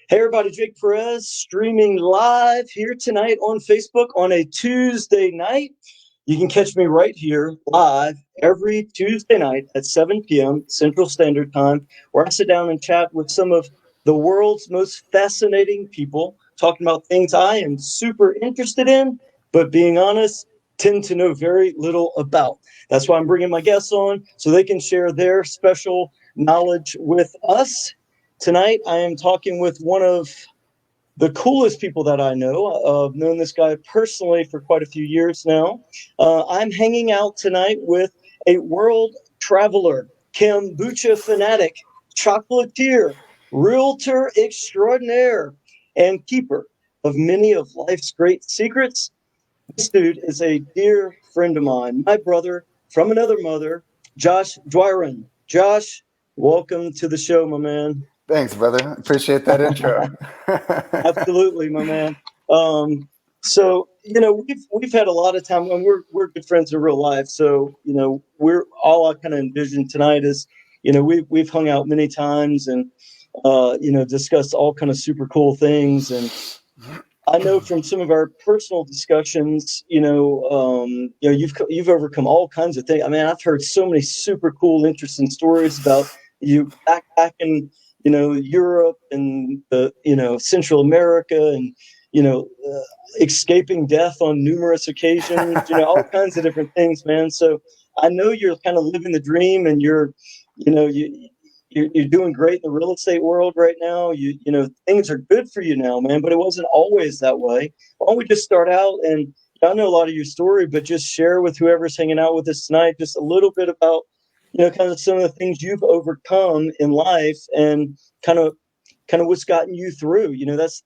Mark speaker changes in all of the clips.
Speaker 1: Hey everybody, Jake Perez streaming live here tonight on Facebook on a Tuesday night. You can catch me right here live every Tuesday night at 7 p.m. Central Standard Time, where I sit down and chat with some of the world's most fascinating people, talking about things I am super interested in, but being honest, tend to know very little about. That's why I'm bringing my guests on so they can share their special knowledge with us. Tonight, I am talking with one of the coolest people that I know. I've known this guy personally for quite a few years now. I'm hanging out tonight with a world traveler, kombucha fanatic, chocolatier, realtor extraordinaire, and keeper of many of life's great secrets. This dude is a dear friend of mine, my brother from another mother, Josh Doiron. Josh, welcome to the show, my man.
Speaker 2: Thanks, brother. Appreciate that intro.
Speaker 1: Absolutely, my man. So we've had a lot of time, and we're good friends in real life. So we're all I kind of envision tonight is we've hung out many times and discussed all kind of super cool things. And I know from some of our personal discussions, you've overcome all kinds of things. I mean, I've heard so many super cool, interesting stories about you back in Europe and Central America, and escaping death on numerous occasions. All kinds of different things, man. So I know you're kind of living the dream, and you're doing great in the real estate world right now. Things are good for you now, man, but it wasn't always that way. Why don't we just start out, and I know a lot of your story, but just share with whoever's hanging out with us tonight just a little bit about, kind of some of the things you've overcome in life, and kind of what's gotten you through.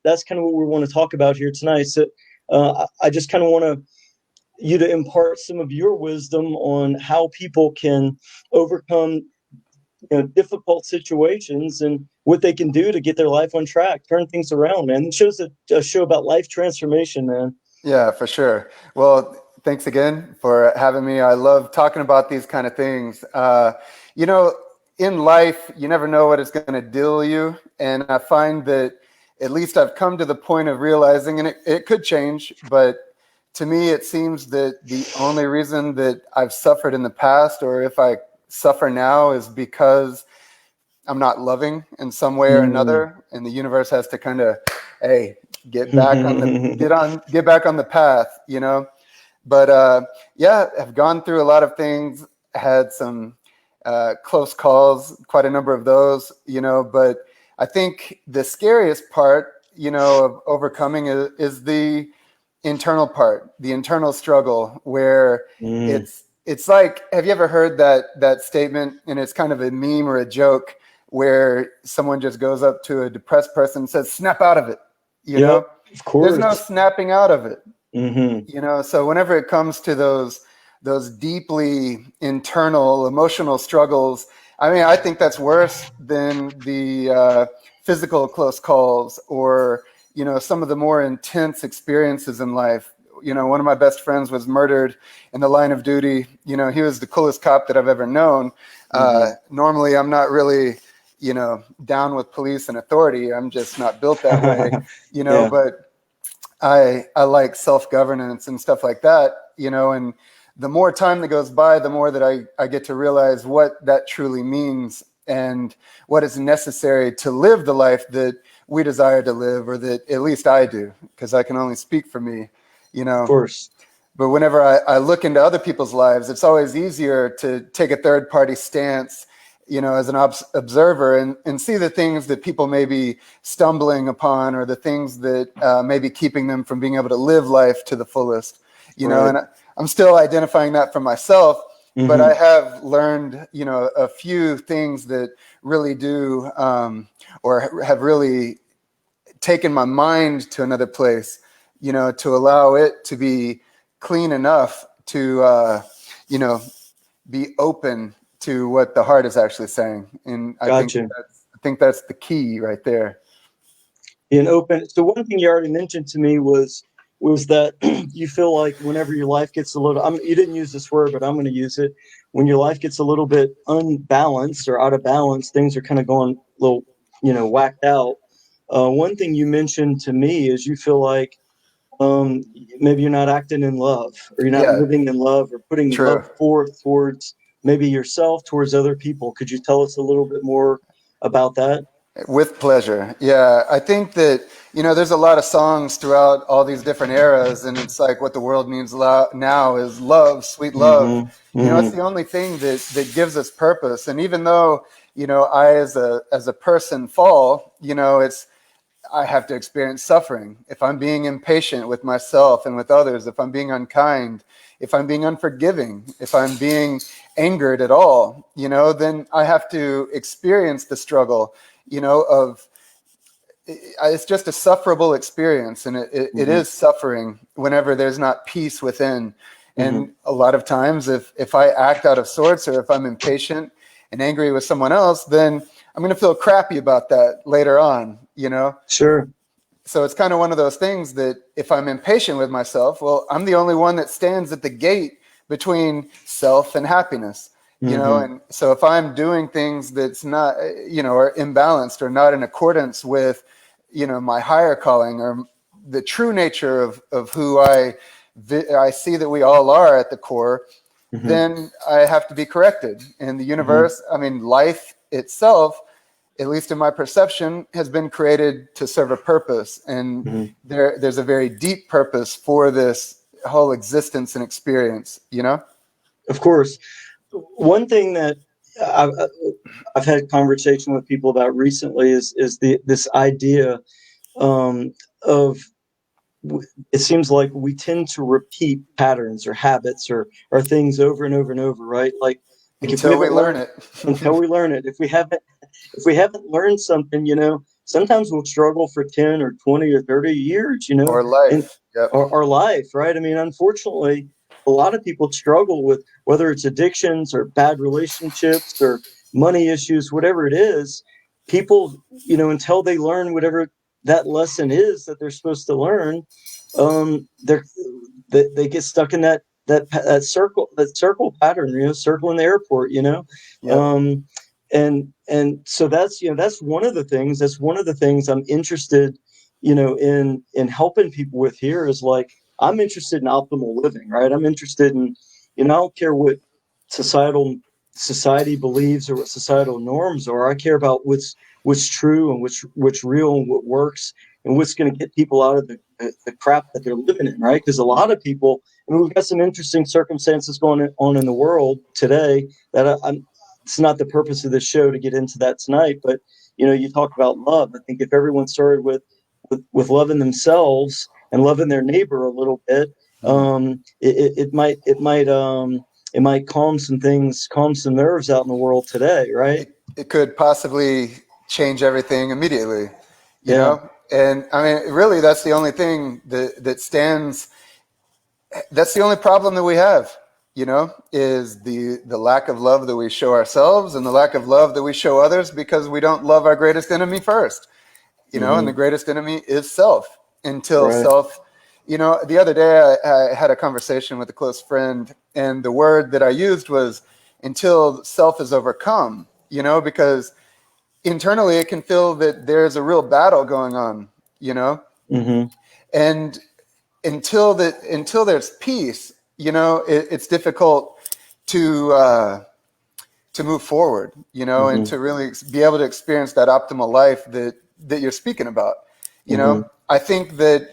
Speaker 1: That's kind of what we want to talk about here tonight. So I just kind of want you to impart some of your wisdom on how people can overcome difficult situations and what they can do to get their life on track, turn things around, man. The show's a show about life transformation, man.
Speaker 2: Yeah, for sure. Well, thanks again for having me. I love talking about these kind of things. In life, you never know what it's going to deal you. And I find that at least I've come to the point of realizing, and it could change, but to me, it seems that the only reason that I've suffered in the past, or if I suffer now, is because I'm not loving in some way or another, and the universe has to kind of, hey, get back on the path, But yeah, I've gone through a lot of things, had some close calls, quite a number of those, But I think the scariest part, of overcoming is the internal part, the internal struggle, where it's like, have you ever heard that statement? And it's kind of a meme or a joke where someone just goes up to a depressed person and says, "Snap out of it."
Speaker 1: Of course.
Speaker 2: There's no snapping out of it.
Speaker 1: Mm-hmm.
Speaker 2: So whenever it comes to those deeply internal emotional struggles, I mean, I think that's worse than the physical close calls or some of the more intense experiences in life. One of my best friends was murdered in the line of duty. He was the coolest cop that I've ever known. Normally, I'm not really, down with police and authority. I'm just not built that way,
Speaker 1: Yeah.
Speaker 2: But I like self-governance and stuff like that, and the more time that goes by, the more that I get to realize what that truly means and what is necessary to live the life that we desire to live, or that at least I do, because I can only speak for me,
Speaker 1: Of course.
Speaker 2: But whenever I look into other people's lives, it's always easier to take a third-party stance, as an observer and see the things that people may be stumbling upon, or the things that may be keeping them from being able to live life to the fullest,
Speaker 1: Right.
Speaker 2: And I'm still identifying that for myself, but I have learned, a few things that really do, or have really taken my mind to another place, to allow it to be clean enough to, be open to what the heart is actually saying. And I
Speaker 1: Gotcha.
Speaker 2: think that's the key right there.
Speaker 1: Being open. So one thing you already mentioned to me was that you feel like whenever your life gets a little, you didn't use this word, but I'm going to use it. When your life gets a little bit unbalanced or out of balance, things are kind of going a little, whacked out. One thing you mentioned to me is you feel like um, maybe you're not acting in love, or you're not
Speaker 2: Yeah,
Speaker 1: living in love, or putting love
Speaker 2: true.
Speaker 1: forth towards maybe yourself, towards other people. Could you tell us a little bit more about that?
Speaker 2: With pleasure. Yeah, I think that, there's a lot of songs throughout all these different eras, and it's like what the world needs now is love, sweet love.
Speaker 1: Mm-hmm.
Speaker 2: It's
Speaker 1: Mm-hmm.
Speaker 2: the only thing that gives us purpose. And even though, I as a person fall, it's I have to experience suffering. If I'm being impatient with myself and with others, if I'm being unkind, if I'm being unforgiving, if I'm being angered at all, then I have to experience the struggle, of it's just a sufferable experience. And it
Speaker 1: Mm-hmm.
Speaker 2: is suffering whenever there's not peace within.
Speaker 1: Mm-hmm.
Speaker 2: And a lot of times if I act out of sorts, or if I'm impatient and angry with someone else, then I'm going to feel crappy about that later on.
Speaker 1: Sure.
Speaker 2: So it's kind of one of those things that if I'm impatient with myself, well, I'm the only one that stands at the gate between self and happiness.
Speaker 1: Mm-hmm.
Speaker 2: And so if I'm doing things that's not, or imbalanced, or not in accordance with, my higher calling, or the true nature of who I see that we all are at the core,
Speaker 1: Mm-hmm.
Speaker 2: then I have to be corrected. And the
Speaker 1: Mm-hmm.
Speaker 2: universe, life itself, at least in my perception, has been created to serve a purpose. And
Speaker 1: Mm-hmm.
Speaker 2: there's a very deep purpose for this whole existence and experience.
Speaker 1: Of course. One thing that I've, I've had conversation with people about recently is this idea of it seems like we tend to repeat patterns or habits or things over and over and over, right? Like if we
Speaker 2: Until we
Speaker 1: haven't
Speaker 2: learn
Speaker 1: learned
Speaker 2: it.
Speaker 1: until we learn it, if we haven't learned something, sometimes we'll struggle for 10 or 20 or 30 years,
Speaker 2: Or
Speaker 1: in
Speaker 2: life. Yep.
Speaker 1: our life, right? I mean, unfortunately, a lot of people struggle with whether it's addictions or bad relationships or money issues, whatever it is. People, until they learn whatever that lesson is that they're supposed to learn, they're they get stuck in that circle pattern, circle in the airport,
Speaker 2: Yep.
Speaker 1: um, and so that's one of the things. That's one of the things I'm interested, in helping people with here is like I'm interested in optimal living, right? I'm interested in, I don't care what societal society believes or what societal norms are. I care about what's true and what's real and what works and what's going to get people out of the crap that they're living in, right? Because a lot of people, I mean, we've got some interesting circumstances going on in the world today that it's not the purpose of this show to get into that tonight, but you talk about love. I think if everyone started with loving themselves and loving their neighbor a little bit,
Speaker 2: Mhm.
Speaker 1: it might calm some things, calm some nerves out in the world today, right?
Speaker 2: It could possibly change everything immediately, you
Speaker 1: Yeah.
Speaker 2: know? And really, that's the only thing that stands. That's the only problem that we have, is the lack of love that we show ourselves, and the lack of love that we show others, because we don't love our greatest enemy first. And the
Speaker 1: Hmm.
Speaker 2: greatest enemy is self. Until
Speaker 1: Right.
Speaker 2: self, the other day I had a conversation with a close friend, and the word that I used was until self is overcome, because internally it can feel that there's a real battle going on,
Speaker 1: Hmm.
Speaker 2: and until there's peace, it's difficult to move forward, and
Speaker 1: Hmm.
Speaker 2: to really be able to experience that optimal life that you're speaking about.
Speaker 1: Hmm.
Speaker 2: I think that,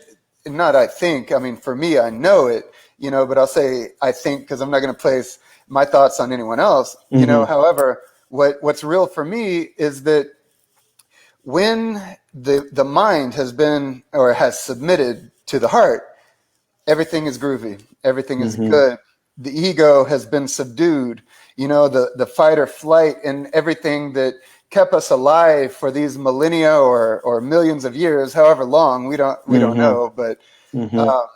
Speaker 2: not I think, for me, I know it, but I'll say I think because I'm not going to place my thoughts on anyone else.
Speaker 1: Hmm.
Speaker 2: However, what's real for me is that when the mind has been, or has submitted to the heart, everything is groovy, everything is
Speaker 1: Hmm.
Speaker 2: good. The ego has been subdued. The fight or flight and everything that kept us alive for these millennia or millions of years, however long, we don't
Speaker 1: Hmm.
Speaker 2: know. But
Speaker 1: Hmm.
Speaker 2: uh,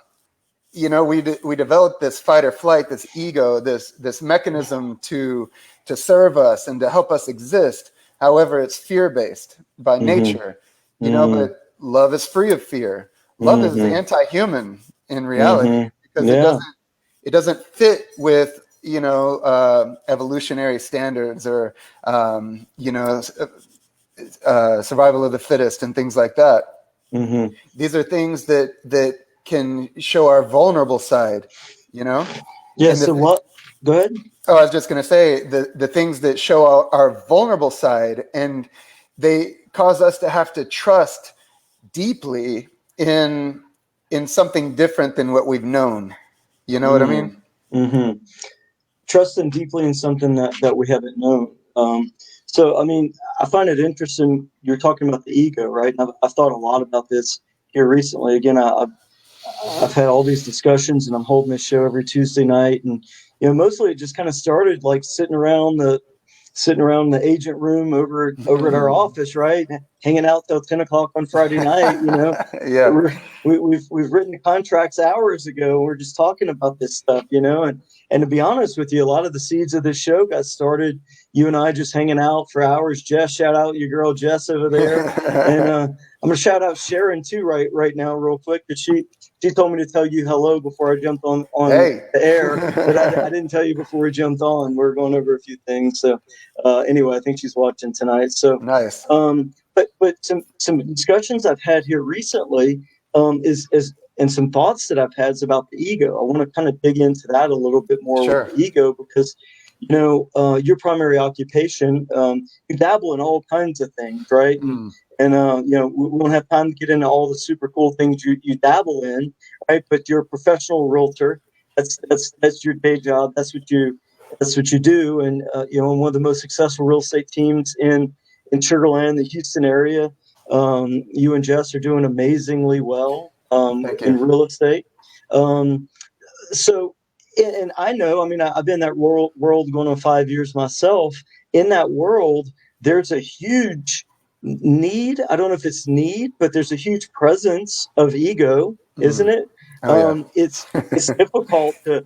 Speaker 2: we developed this fight or flight, this ego, this mechanism to serve us and to help us exist. However, it's fear based by
Speaker 1: Hmm.
Speaker 2: nature,
Speaker 1: Hmm.
Speaker 2: but love is free of fear. Love is
Speaker 1: Hmm.
Speaker 2: anti-human in reality,
Speaker 1: Hmm.
Speaker 2: because it
Speaker 1: Yeah.
Speaker 2: doesn't fit with evolutionary standards, or survival of the fittest and things like that.
Speaker 1: Mm-hmm.
Speaker 2: These are things that can show our vulnerable side, you know?
Speaker 1: Yeah.
Speaker 2: And
Speaker 1: So what? Go ahead.
Speaker 2: I was just going to say the things that show our vulnerable side, and they cause us to have to trust deeply in something different than what we've known. You know what I mean?
Speaker 1: Mm-hmm. Trusting deeply in something that we haven't known. So, I mean, I find it interesting. You're talking about the ego, right? And I've thought a lot about this here recently. Again, I've had all these discussions, and I'm holding this show every Tuesday night. And mostly it just kind of started like sitting around the agent room over at our office, right, hanging out till 10 o'clock on Friday night.
Speaker 2: Yeah.
Speaker 1: We've written contracts hours ago. We're just talking about this stuff, and to be honest with you, a lot of the seeds of this show got started. You and I just hanging out for hours. Jess, shout out your girl Jess over there, and I'm gonna shout out Sharon too right now, real quick, because she told me to tell you hello before I jumped on
Speaker 2: Hey.
Speaker 1: the air, but I didn't tell you before we jumped on. We're going over a few things, so anyway, I think she's watching tonight. So
Speaker 2: Nice.
Speaker 1: But some discussions I've had here recently is and some thoughts that I've had is about the ego. I want to kind of dig into that a little bit more
Speaker 2: Sure.
Speaker 1: with the ego, because your primary occupation, you dabble in all kinds of things, right? And we won't have time to get into all the super cool things you dabble in, right? But you're a professional realtor. That's your day job. That's what you do. And one of the most successful real estate teams in Sugar Land, the Houston area. You and Jess are doing amazingly well
Speaker 2: Thank you.
Speaker 1: in real estate. So, and I know, I mean, I've been in that world going on 5 years myself. In that world, there's a huge need. I don't know if it's need, but there's a huge presence of ego, isn't it?
Speaker 2: Oh, yeah.
Speaker 1: It's difficult to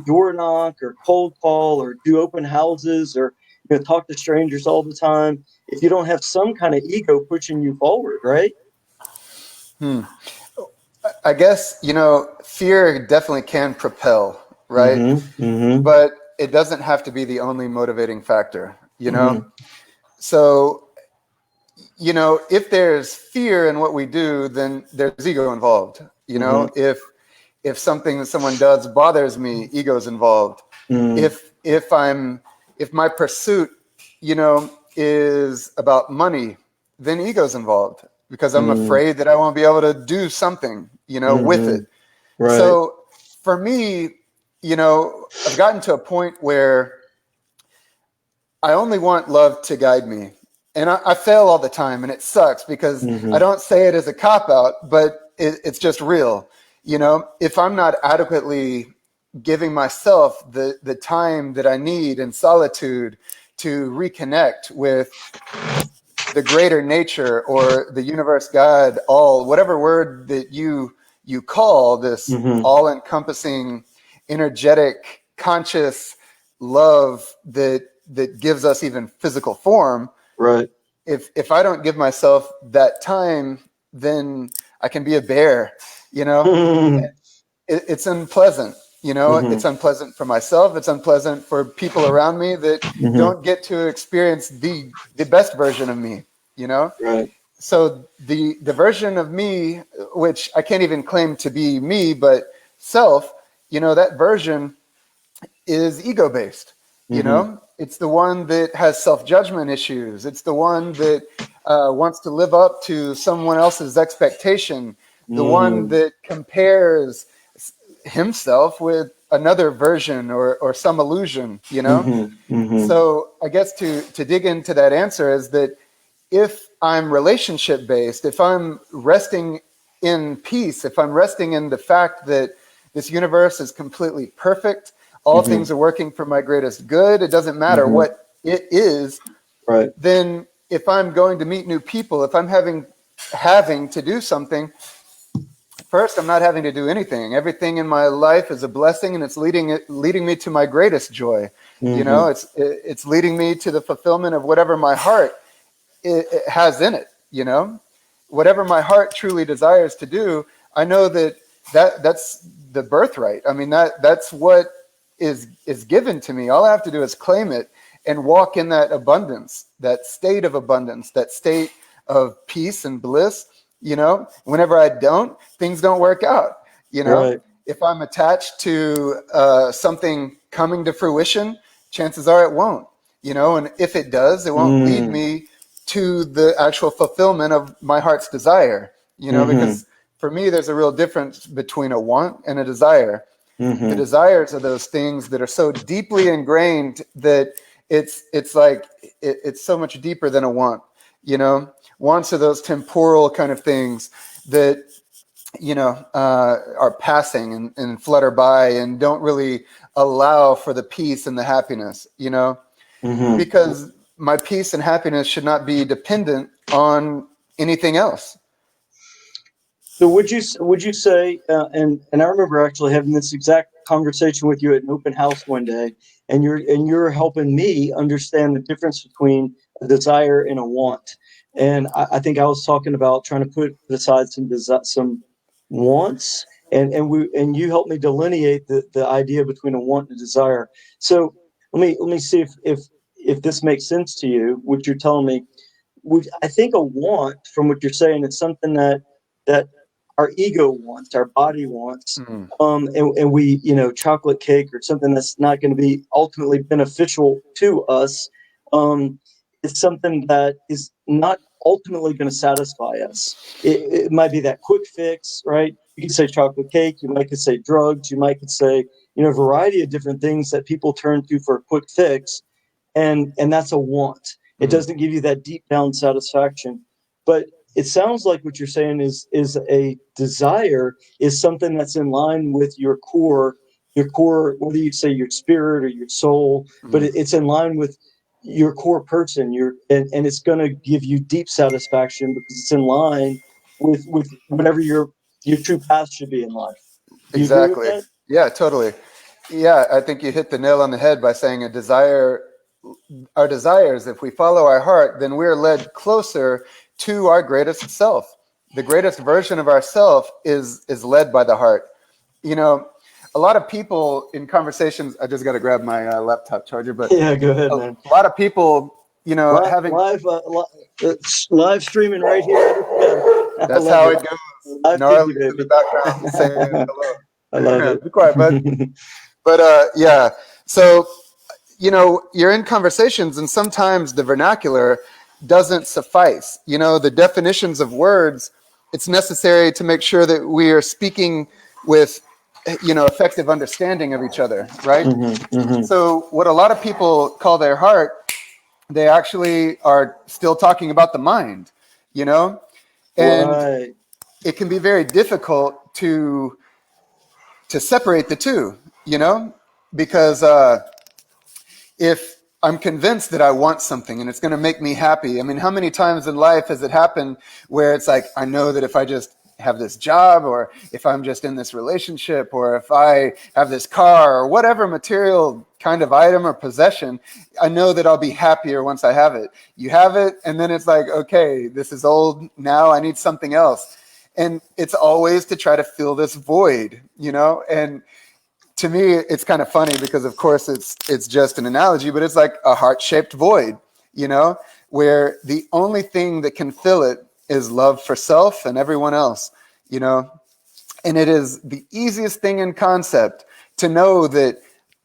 Speaker 1: door knock or cold call or do open houses or talk to strangers all the time if you don't have some kind of ego pushing you forward, right?
Speaker 2: I guess, fear definitely can propel, right?
Speaker 1: Mm-hmm.
Speaker 2: But it doesn't have to be the only motivating factor,
Speaker 1: Mm-hmm.
Speaker 2: So, if there's fear in what we do, then there's ego involved. If something that someone does bothers me, ego's involved.
Speaker 1: Mm-hmm.
Speaker 2: If my pursuit, is about money, then ego's involved, because I'm afraid that I won't be able to do something, with it.
Speaker 1: Right.
Speaker 2: So for me, I've gotten to a point where I only want love to guide me. And I fail all the time, and it sucks because I don't say it as a cop-out, but it's just real. If I'm not adequately giving myself the time that I need in solitude to reconnect with the greater nature or the universe, God, all, whatever word that you call this all-encompassing, energetic, conscious love that gives us even physical form.
Speaker 1: Right.
Speaker 2: If I don't give myself that time, then I can be a bear, It's unpleasant, It's unpleasant for myself. It's unpleasant for people around me that don't get to experience the best version of me,
Speaker 1: Right.
Speaker 2: So the version of me, which I can't even claim to be me, but self, that version is ego-based. It's the one that has self-judgment issues. It's the one that wants to live up to someone else's expectation, the one that compares himself with another version or some illusion, So I guess to dig into that answer is that if I'm relationship-based, if I'm resting in peace, if I'm resting in the fact that this universe is completely perfect, all things are working for my greatest good, it doesn't matter what it is,
Speaker 1: right?
Speaker 2: Then if I'm going to meet new people, if I'm having to do something, first, I'm not having to do anything. Everything in my life is a blessing, and it's leading me to my greatest joy. It's leading me to the fulfillment of whatever my heart it has in it. Whatever my heart truly desires to do, I know that's the birthright. I mean, that's what is given to me. All I have to do is claim it and walk in that abundance, that state of abundance, that state of peace and bliss. Whenever I don't, things don't work out.
Speaker 1: Right.
Speaker 2: If I'm attached to something coming to fruition, chances are it won't. And if it does, it won't lead me to the actual fulfillment of my heart's desire. Because for me, there's a real difference between a want and a desire. The desires are those things that are so deeply ingrained that it's so much deeper than a want. Wants are those temporal kind of things that are passing and flutter by and don't really allow for the peace and the happiness. Because my peace and happiness should not be dependent on anything else.
Speaker 1: So would you say, and I remember actually having this exact conversation with you at an open house one day, and you're helping me understand the difference between a desire and a want. And I think I was talking about trying to put aside some wants, and you helped me delineate the idea between a want and a desire. So let me see if this makes sense to you. What you're telling me, I think a want, from what you're saying, is something that our ego wants, our body wants, and we, chocolate cake or something that's not going to be ultimately beneficial to us. It's something that is not ultimately going to satisfy us. It might be that quick fix, right? You can say chocolate cake, you might could say drugs, you might could say, a variety of different things that people turn to for a quick fix, and that's a want. It doesn't give you that deep down satisfaction. But it sounds like what you're saying is a desire is something that's in line with your core, whether you say your spirit or your soul, but it's in line with your core person, and it's going to give you deep satisfaction because it's in line with whatever your true path should be in life. Do you agree with
Speaker 2: Exactly.
Speaker 1: that?
Speaker 2: Yeah, totally. Yeah, I think you hit the nail on the head by saying our desires, if we follow our heart, then we're led closer to our greatest self. The greatest version of ourself is led by the heart. A lot of people in conversations, I just got to grab my laptop charger, but
Speaker 1: Yeah, go ahead, man.
Speaker 2: a lot of people, having
Speaker 1: Live streaming right here. Yeah, I
Speaker 2: that's
Speaker 1: love
Speaker 2: how
Speaker 1: it.
Speaker 2: it goes.
Speaker 1: Live
Speaker 2: Gnarly
Speaker 1: TV,
Speaker 2: in the
Speaker 1: baby.
Speaker 2: background saying hello.
Speaker 1: I love it.
Speaker 2: Be quiet, bud. But yeah, so you're in conversations, and sometimes the vernacular doesn't suffice. The definitions of words, it's necessary to make sure that we are speaking with effective understanding of each other, right? So what a lot of people call their heart, they actually are still talking about the mind, and
Speaker 1: Right.
Speaker 2: it can be very difficult to separate the two, because if I'm convinced that I want something and it's going to make me happy. I mean, how many times in life has it happened where it's like, I know that if I just have this job, or if I'm just in this relationship, or if I have this car, or whatever material kind of item or possession, I know that I'll be happier once I have it. You have it, and then it's like, okay, this is old now, I need something else. And it's always to try to fill this void, and to me, it's kind of funny because, of course, it's just an analogy, but it's like a heart-shaped void, where the only thing that can fill it is love for self and everyone else, and it is the easiest thing in concept to know that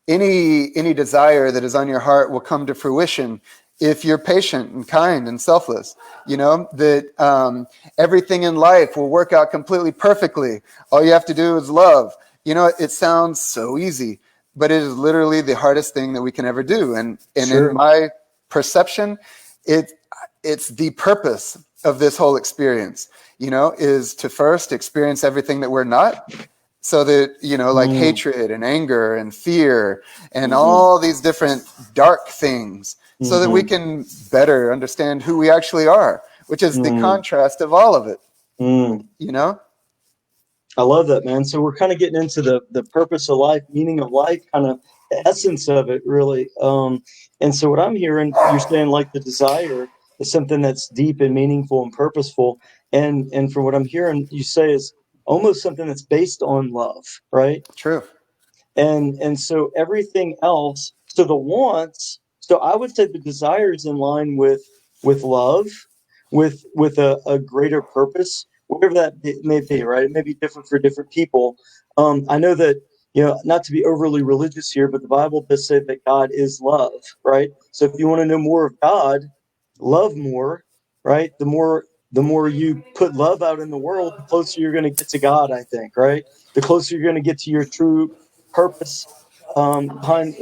Speaker 2: any desire that is on your heart will come to fruition if you're patient and kind and selfless, that everything in life will work out completely perfectly. All you have to do is love. It sounds so easy, but it is literally the hardest thing that we can ever do. And
Speaker 1: Sure.
Speaker 2: in my perception, it's the purpose of this whole experience, is to first experience everything that we're not, so that, like hatred and anger and fear and all these different dark things, so that we can better understand who we actually are, which is the contrast of all of it,
Speaker 1: I love that, man. So we're kind of getting into the purpose of life, meaning of life, kind of the essence of it, really. And so what I'm hearing, you're saying like the desire is something that's deep and meaningful and purposeful. And from what I'm hearing you say is almost something that's based on love, right?
Speaker 2: True.
Speaker 1: And so everything else, so the wants So I would say the desire is in line with love, with a greater purpose, whatever that may be, right? It may be different for different people. I know that, not to be overly religious here, but the Bible does say that God is love, right? So if you want to know more of God, love more, right? The more you put love out in the world, the closer you're going to get to God, I think, right? The closer you're going to get to your true purpose behind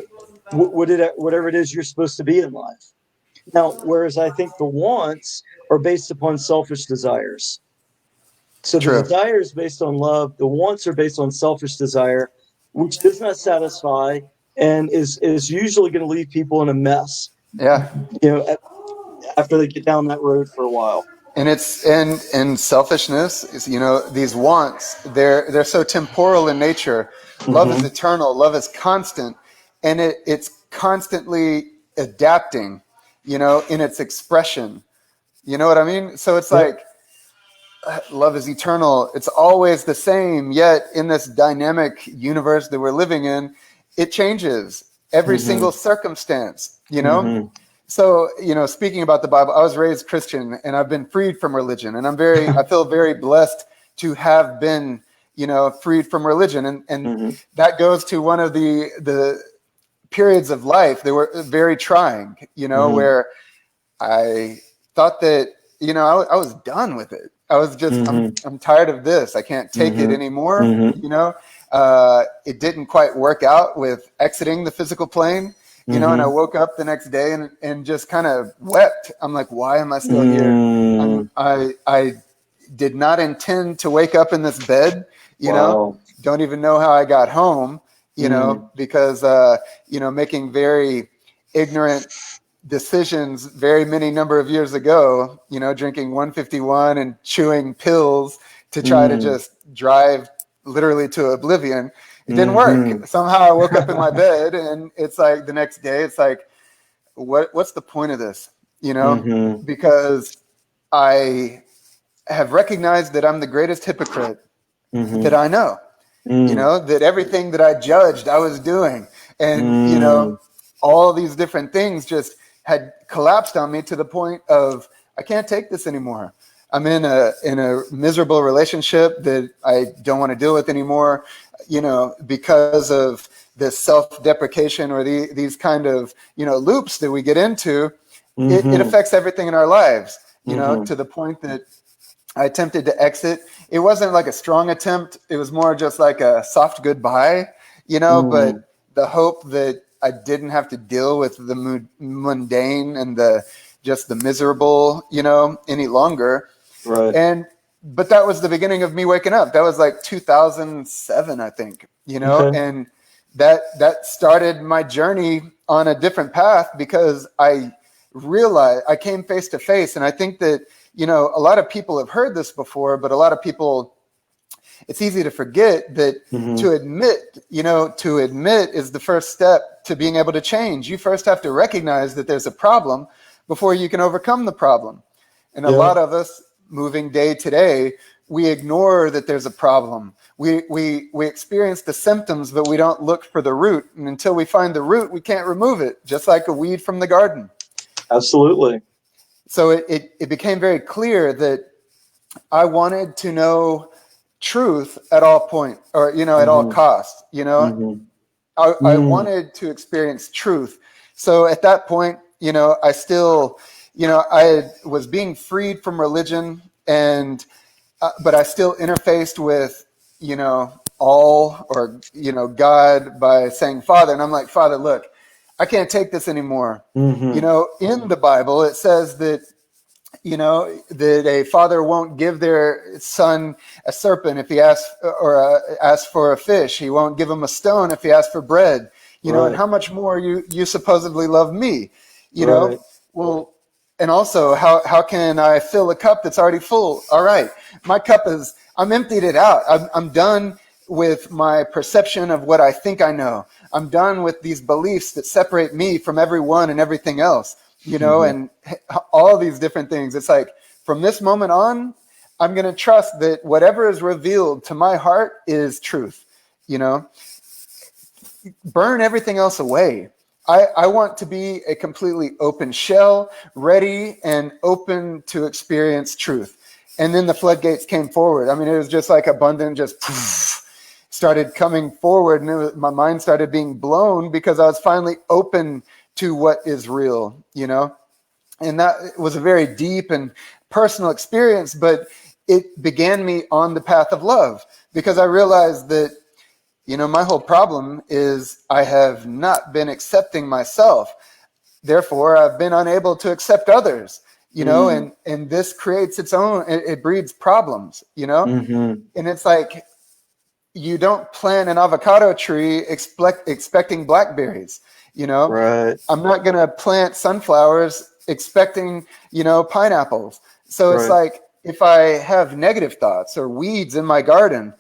Speaker 1: whatever it is you're supposed to be in life. Now, whereas I think the wants are based upon selfish desires. So the
Speaker 2: True.
Speaker 1: desire is based on love. The wants are based on selfish desire, which does not satisfy and is usually going to leave people in a mess.
Speaker 2: Yeah.
Speaker 1: After they get down that road for a while.
Speaker 2: And it's and selfishness is, these wants, they're so temporal in nature. Love is
Speaker 1: Mm-hmm.
Speaker 2: eternal, love is constant, and it's constantly adapting, in its expression. You know what I mean? So it's
Speaker 1: Yep.
Speaker 2: like love is eternal. It's always the same, yet in this dynamic universe that we're living in, it changes every
Speaker 1: Mm-hmm.
Speaker 2: single circumstance,
Speaker 1: Mm-hmm.
Speaker 2: So, speaking about the Bible, I was raised Christian and I've been freed from religion, and I feel very blessed to have been, freed from religion. And
Speaker 1: Mm-hmm.
Speaker 2: that goes to one of the periods of life that were very trying,
Speaker 1: Mm-hmm.
Speaker 2: where I thought that, I was done with it. I was just,
Speaker 1: Mm-hmm.
Speaker 2: I'm tired of this. I can't take it
Speaker 1: Mm-hmm.
Speaker 2: anymore.
Speaker 1: Mm-hmm.
Speaker 2: It didn't quite work out with exiting the physical plane, and I
Speaker 1: Mm-hmm.
Speaker 2: woke up the next day and just kind of wept. I'm like, why am I still here?
Speaker 1: Mm.
Speaker 2: I did not intend to wake up in this bed,
Speaker 1: Wow.
Speaker 2: don't even know how I got home,
Speaker 1: Mm.
Speaker 2: because, making very ignorant decisions very many number of years ago, drinking 151 and chewing pills to try to
Speaker 1: Mm.
Speaker 2: just drive literally to oblivion. It didn't
Speaker 1: Mm-hmm.
Speaker 2: work. Somehow I woke up in my bed and it's like the next day, it's like, what's the point of this?
Speaker 1: Mm-hmm.
Speaker 2: Because I have recognized that I'm the greatest hypocrite that
Speaker 1: Mm-hmm.
Speaker 2: I know,
Speaker 1: Mm.
Speaker 2: that everything that I judged I was doing. And,
Speaker 1: Mm.
Speaker 2: all these different things just had collapsed on me to the point of, I can't take this anymore. I'm in a miserable relationship that I don't want to deal with anymore, because of this self-deprecation or these kind of, loops that we get into. It
Speaker 1: Mm-hmm.
Speaker 2: affects everything in our lives,
Speaker 1: Mm-hmm.
Speaker 2: to the point that I attempted to exit. It wasn't like a strong attempt. It was more just like a soft goodbye,
Speaker 1: Mm.
Speaker 2: but the hope that I didn't have to deal with the mundane and just the miserable, any longer.
Speaker 1: Right.
Speaker 2: But that was the beginning of me waking up. That was like 2007, I think,
Speaker 1: Okay.
Speaker 2: and that started my journey on a different path, because I realized I came face to face. And I think that, a lot of people have heard this before, but a lot of people, it's easy to forget that
Speaker 1: Mm-hmm.
Speaker 2: to admit is the first step to being able to change. You first have to recognize that there's a problem before you can overcome the problem. And a
Speaker 1: Yeah.
Speaker 2: lot of us moving day to day, we ignore that there's a problem. We experience the symptoms, but we don't look for the root. And until we find the root, we can't remove it, just like a weed from the garden.
Speaker 1: Absolutely.
Speaker 2: So it became very clear that I wanted to know truth at all point, or, at all
Speaker 1: Mm-hmm.
Speaker 2: costs,
Speaker 1: Mm-hmm.
Speaker 2: I
Speaker 1: Mm.
Speaker 2: wanted to experience truth. So at that point, I still, I was being freed from religion, and but I still interfaced with, all, or, God, by saying Father. And I'm like, Father, look, I can't take this anymore.
Speaker 1: Mm-hmm.
Speaker 2: In the Bible, it says that, that a father won't give their son a serpent if he asks, or asks for a fish. He won't give him a stone if he asks for bread. And
Speaker 1: Right.
Speaker 2: how much more you supposedly love me,
Speaker 1: Right.
Speaker 2: well, and also how can I fill a cup that's already full? All right, my cup I'm emptied it out. I'm done with my perception of what I think I know. I'm done with these beliefs that separate me from everyone and everything else,
Speaker 1: Mm-hmm.
Speaker 2: and all these different things. It's like, from this moment on, I'm going to trust that whatever is revealed to my heart is truth. Burn everything else away. I want to be a completely open shell, ready and open to experience truth. And then the floodgates came forward. I mean, it was just like abundant, just poof, started coming forward, and my mind started being blown because I was finally open to what is real, you know? And that was a very deep and personal experience, but it began me on the path of love because I realized that, you know, my whole problem is I have not been accepting myself. Therefore, I've been unable to accept others, you know, and this creates its own, it breeds problems, you know? And it's like, you don't plant an avocado tree expecting blackberries, you know?
Speaker 1: Right.
Speaker 2: I'm not going to plant sunflowers expecting, you know, pineapples. So it's
Speaker 1: Right.
Speaker 2: like, if I have negative thoughts or weeds in my garden,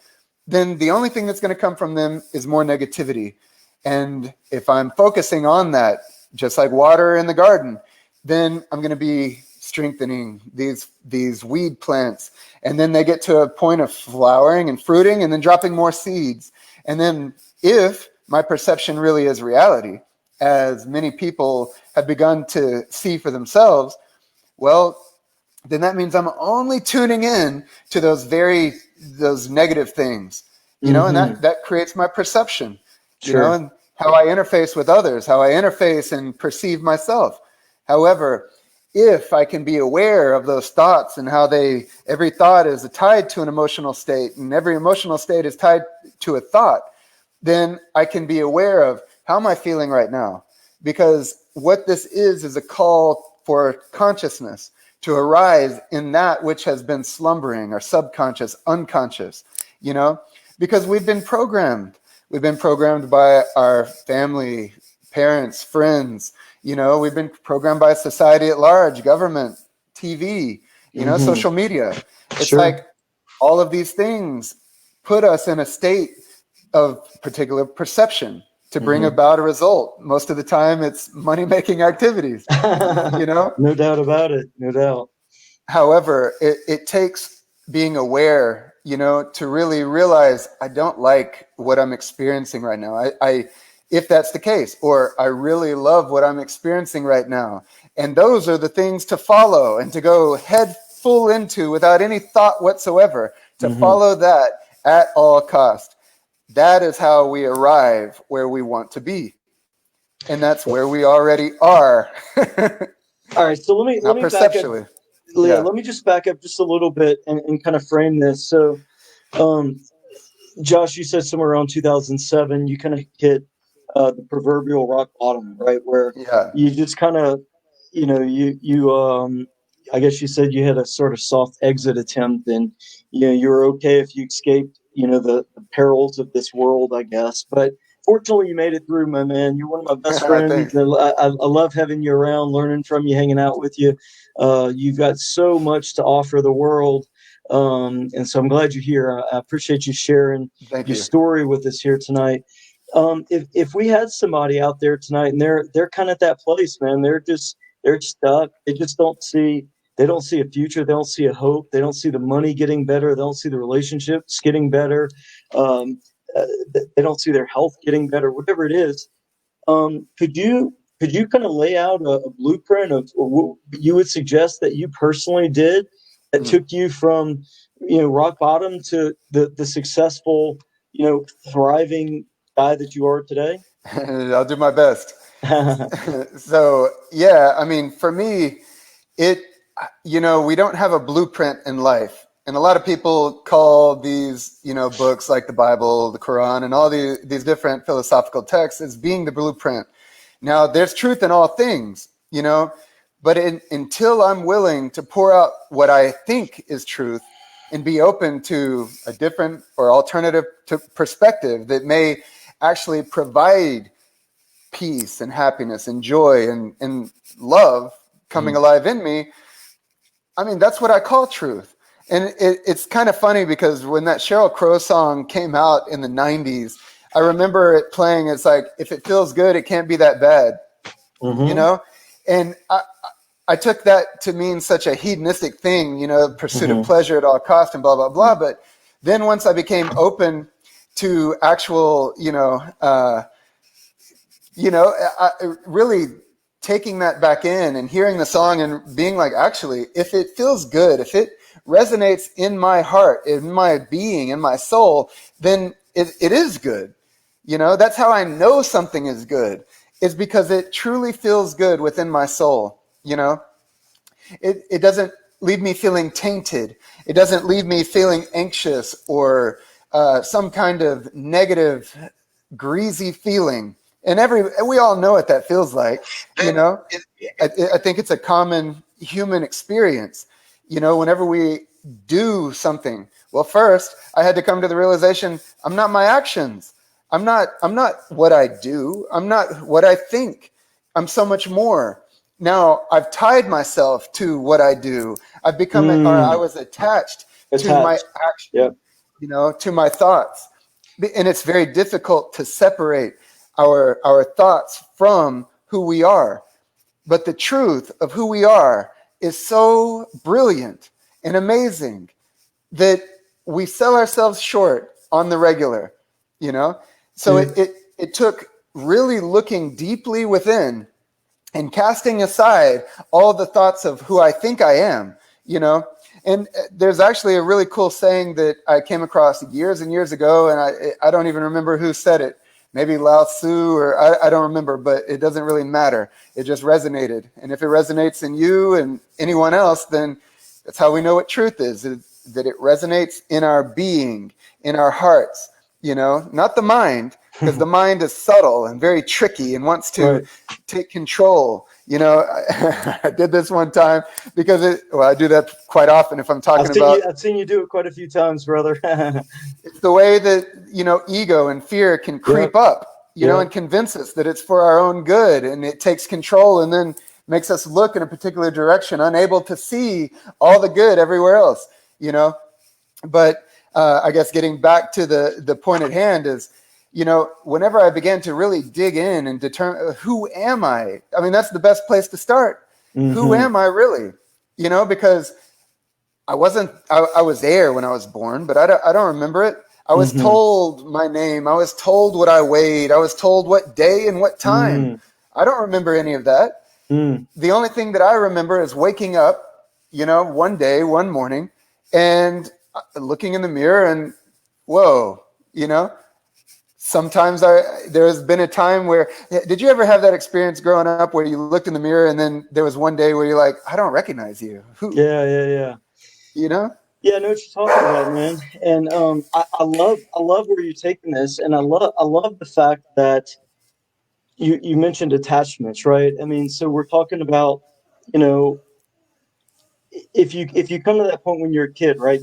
Speaker 2: then the only thing that's going to come from them is more negativity. And if I'm focusing on that, just like water in the garden, then I'm going to be strengthening these weed plants. And then they get to a point of flowering and fruiting and then dropping more seeds. And then if my perception really is reality, as many people have begun to see for themselves, well, then that means I'm only tuning in to those negative things, you know, and that creates my perception, you know, and how I interface with others, how I interface and perceive myself. However, if I can be aware of those thoughts and how every thought is tied to an emotional state and every emotional state is tied to a thought, then I can be aware of how am I feeling right now? Because what this is a call for consciousness to arise in that which has been slumbering or subconscious, unconscious, you know, because we've been programmed. We've been programmed by our family, parents, friends, you know, we've been programmed by society at large, government, TV, you know, social media. It's like all of these things put us in a state of particular perception to bring about a result. Most of the time it's money-making activities, you know?
Speaker 1: No doubt about it. No doubt.
Speaker 2: However, it takes being aware, you know, to really realize I don't like what I'm experiencing right now. If that's the case, or I really love what I'm experiencing right now. And those are the things to follow and to go head full into without any thought whatsoever, to follow that at all cost. That is how we arrive where we want to be. And that's where we already are.
Speaker 1: All right. So let me back up. Yeah. Let me just back up just a little bit and kind of frame this. So, Josh, you said somewhere around 2007, you kind of hit the proverbial rock bottom, right? Where you just kind of, you know, I guess you said you had a sort of soft exit attempt, and you know you were okay if you escaped, you know, the perils of this world, I guess. But fortunately, you made it through, my man. You're one of my best friends. I love having you around, learning from you, hanging out with you. You've got so much to offer the world. And so I'm glad you're here. I appreciate you sharing your story with us here tonight. If we had somebody out there tonight and they're kind of at that place, man, they're stuck. They just don't see a future. They don't see a hope. They don't see the money getting better. They don't see the relationships getting better. They don't see their health getting better, whatever it is. Could you kind of lay out a blueprint of what you would suggest that you personally did that took you from, you know, rock bottom to the successful, you know, thriving guy that you are today?
Speaker 2: I'll do my best. So, yeah, I mean, for me, you know, we don't have a blueprint in life. And a lot of people call these, you know, books like the Bible, the Quran, and all these different philosophical texts as being the blueprint. Now, there's truth in all things, you know, but until I'm willing to pour out what I think is truth and be open to a different or alternative perspective that may actually provide peace and happiness and joy and love coming alive in me, I mean, that's what I call truth. And it's kind of funny because when that Sheryl Crow song came out in the 90s, I remember it playing. It's like, if it feels good, it can't be that bad, you know? And I took that to mean such a hedonistic thing, you know, pursuit of pleasure at all costs and blah, blah, blah. But then once I became open to actual, you know, Really taking that back in and hearing the song and being like, actually, if it feels good, if it resonates in my heart, in my being, in my soul, then it is good. That's how I know something is good, is because it truly feels good within my soul. It doesn't leave me feeling tainted. It doesn't leave me feeling anxious or some kind of negative, greasy feeling. And we all know what that feels like. I think it's a common human experience. Whenever we do something, well, first I had to come to the realization, I'm not my actions. I'm not what I do. I'm not what I think. I'm so much more. Now I've tied myself to what I do. I've become, or I was attached to my action,
Speaker 1: Yep.
Speaker 2: to my thoughts. And it's very difficult to separate our thoughts from who we are. But the truth of who we are is so brilliant and amazing that we sell ourselves short on the regular, So it took really looking deeply within and casting aside all the thoughts of who I think I am, And there's actually a really cool saying that I came across years and years ago, and I don't even remember who said it. Maybe Lao Tzu, or I don't remember, but it doesn't really matter. It just resonated. And if it resonates in you and anyone else, then that's how we know what truth is that it resonates in our being, in our hearts, not the mind, because the mind is subtle and very tricky and wants to take control. I did this one time because I do that quite often if I'm talking about.
Speaker 1: I've seen you do it quite a few times, brother.
Speaker 2: It's the way that, ego and fear can creep up, and convince us that it's for our own good, and it takes control and then makes us look in a particular direction, unable to see all the good everywhere else, But I guess getting back to the point at hand is, whenever I began to really dig in and determine who am I? I mean, that's the best place to start. Mm-hmm. Who am I really? Because I was there when I was born, but I don't remember it. I was told my name. I was told what I weighed. I was told what day and what time. I don't remember any of that. The only thing that I remember is waking up, one day, one morning, and looking in the mirror and, whoa, Sometimes there's been a time where, did you ever have that experience growing up where you looked in the mirror and then there was one day where you're like, I don't recognize you? Who?
Speaker 1: Yeah.
Speaker 2: Yeah,
Speaker 1: I know what you're talking about, man. And I love where you're taking this, and I love the fact that you mentioned attachments, right? I mean, so we're talking about, if you come to that point when you're a kid, right?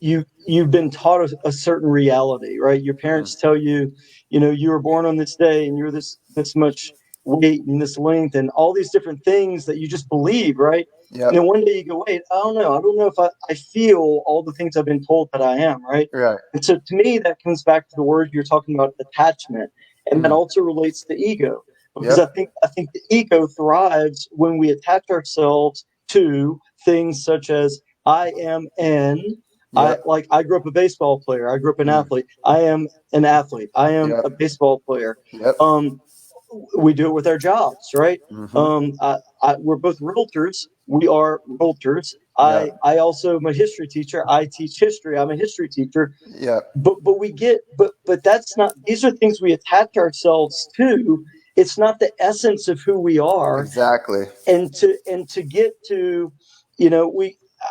Speaker 1: You've been taught a certain reality, right? Your parents tell you, you were born on this day and you're this much weight and this length and all these different things that you just believe, right?
Speaker 2: Yep.
Speaker 1: And then one day you go, wait, I don't know if I feel all the things I've been told that I am, right?
Speaker 2: Right.
Speaker 1: And so to me, that comes back to the word you're talking about, attachment, and that also relates to ego, because I think the ego thrives when we attach ourselves to things such as I am I grew up a baseball player. I grew up an athlete. I am an athlete. I am a baseball player. We do it with our jobs, right? We're both realtors. We are realtors. I also am a history teacher. I teach history. I'm a history teacher. But that's not. These are things we attach ourselves to. It's not the essence of who we are.
Speaker 2: Exactly.
Speaker 1: And to get to,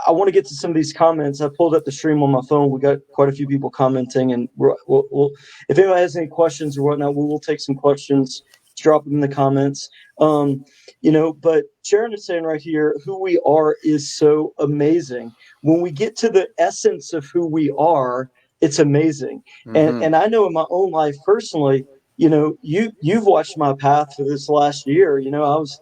Speaker 1: I want to get to some of these comments. I pulled up the stream on my phone. We got quite a few people commenting, and we'll if anyone has any questions or whatnot, we will take some questions. Drop them in the comments. But Sharon is saying right here, who we are is so amazing. When we get to the essence of who we are, it's amazing. And I know in my own life personally, you've watched my path for this last year. I was,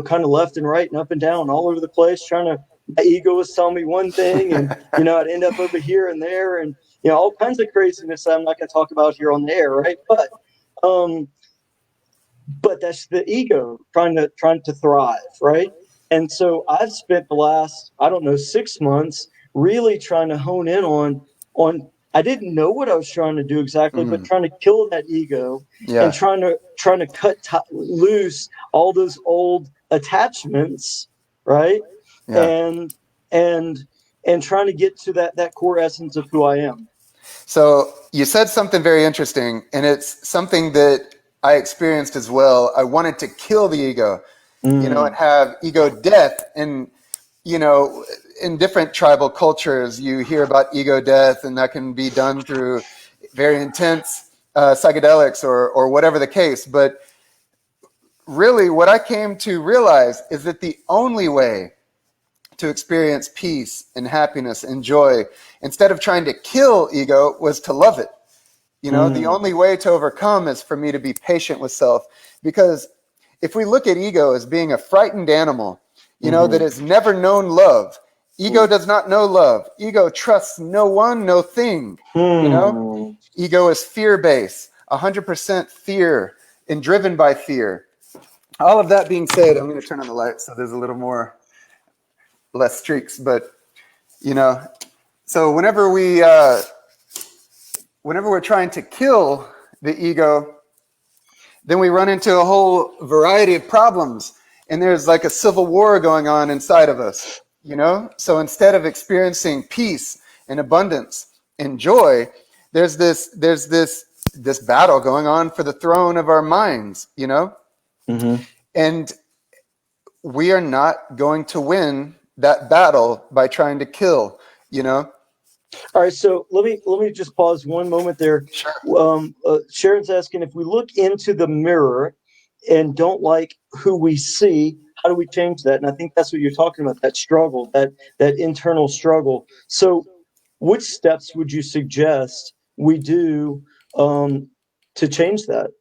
Speaker 1: kind of left and right and up and down all over the place, my ego was telling me one thing, and I'd end up over here and there, and all kinds of craziness that I'm not going to talk about here on the air, right? But that's the ego trying to thrive, right? And so I've spent the last, I don't know, 6 months really trying to hone in on I didn't know what I was trying to do exactly, but
Speaker 2: Mm,
Speaker 1: trying to kill that ego and
Speaker 2: yeah,
Speaker 1: trying to cut loose all those old attachments, right?
Speaker 2: yeah.
Speaker 1: And and and trying to get to that core essence of who I am.
Speaker 2: So you said something very interesting, and it's something that I experienced as well. I wanted to kill the ego, and
Speaker 1: Mm.
Speaker 2: have ego death. And, in different tribal cultures, you hear about ego death, and that can be done through very intense psychedelics or whatever the case. But really, what I came to realize is that the only way to experience peace and happiness and joy, instead of trying to kill ego, was to love it. The
Speaker 1: Mm.
Speaker 2: only way to overcome is for me to be patient with self. Because if we look at ego as being a frightened animal, that
Speaker 1: Mm-hmm.
Speaker 2: has never known love, ego does not know love. Ego trusts no one, no thing.
Speaker 1: Hmm.
Speaker 2: Ego is fear-based, 100% fear and driven by fear. All of that being said, I'm going to turn on the light so there's a little more, less streaks. But, so whenever we're trying to kill the ego, then we run into a whole variety of problems, and there's like a civil war going on inside of us. So instead of experiencing peace and abundance and joy, there's this battle going on for the throne of our minds.
Speaker 1: Mm-hmm.
Speaker 2: And we are not going to win that battle by trying to kill.
Speaker 1: All right, so let me just pause one moment there.
Speaker 2: Sure.
Speaker 1: Sharon's asking if we look into the mirror and don't like who we see, how do we change that? And I think that's what you're talking about, that struggle, that internal struggle. So, which steps would you suggest we do to change that?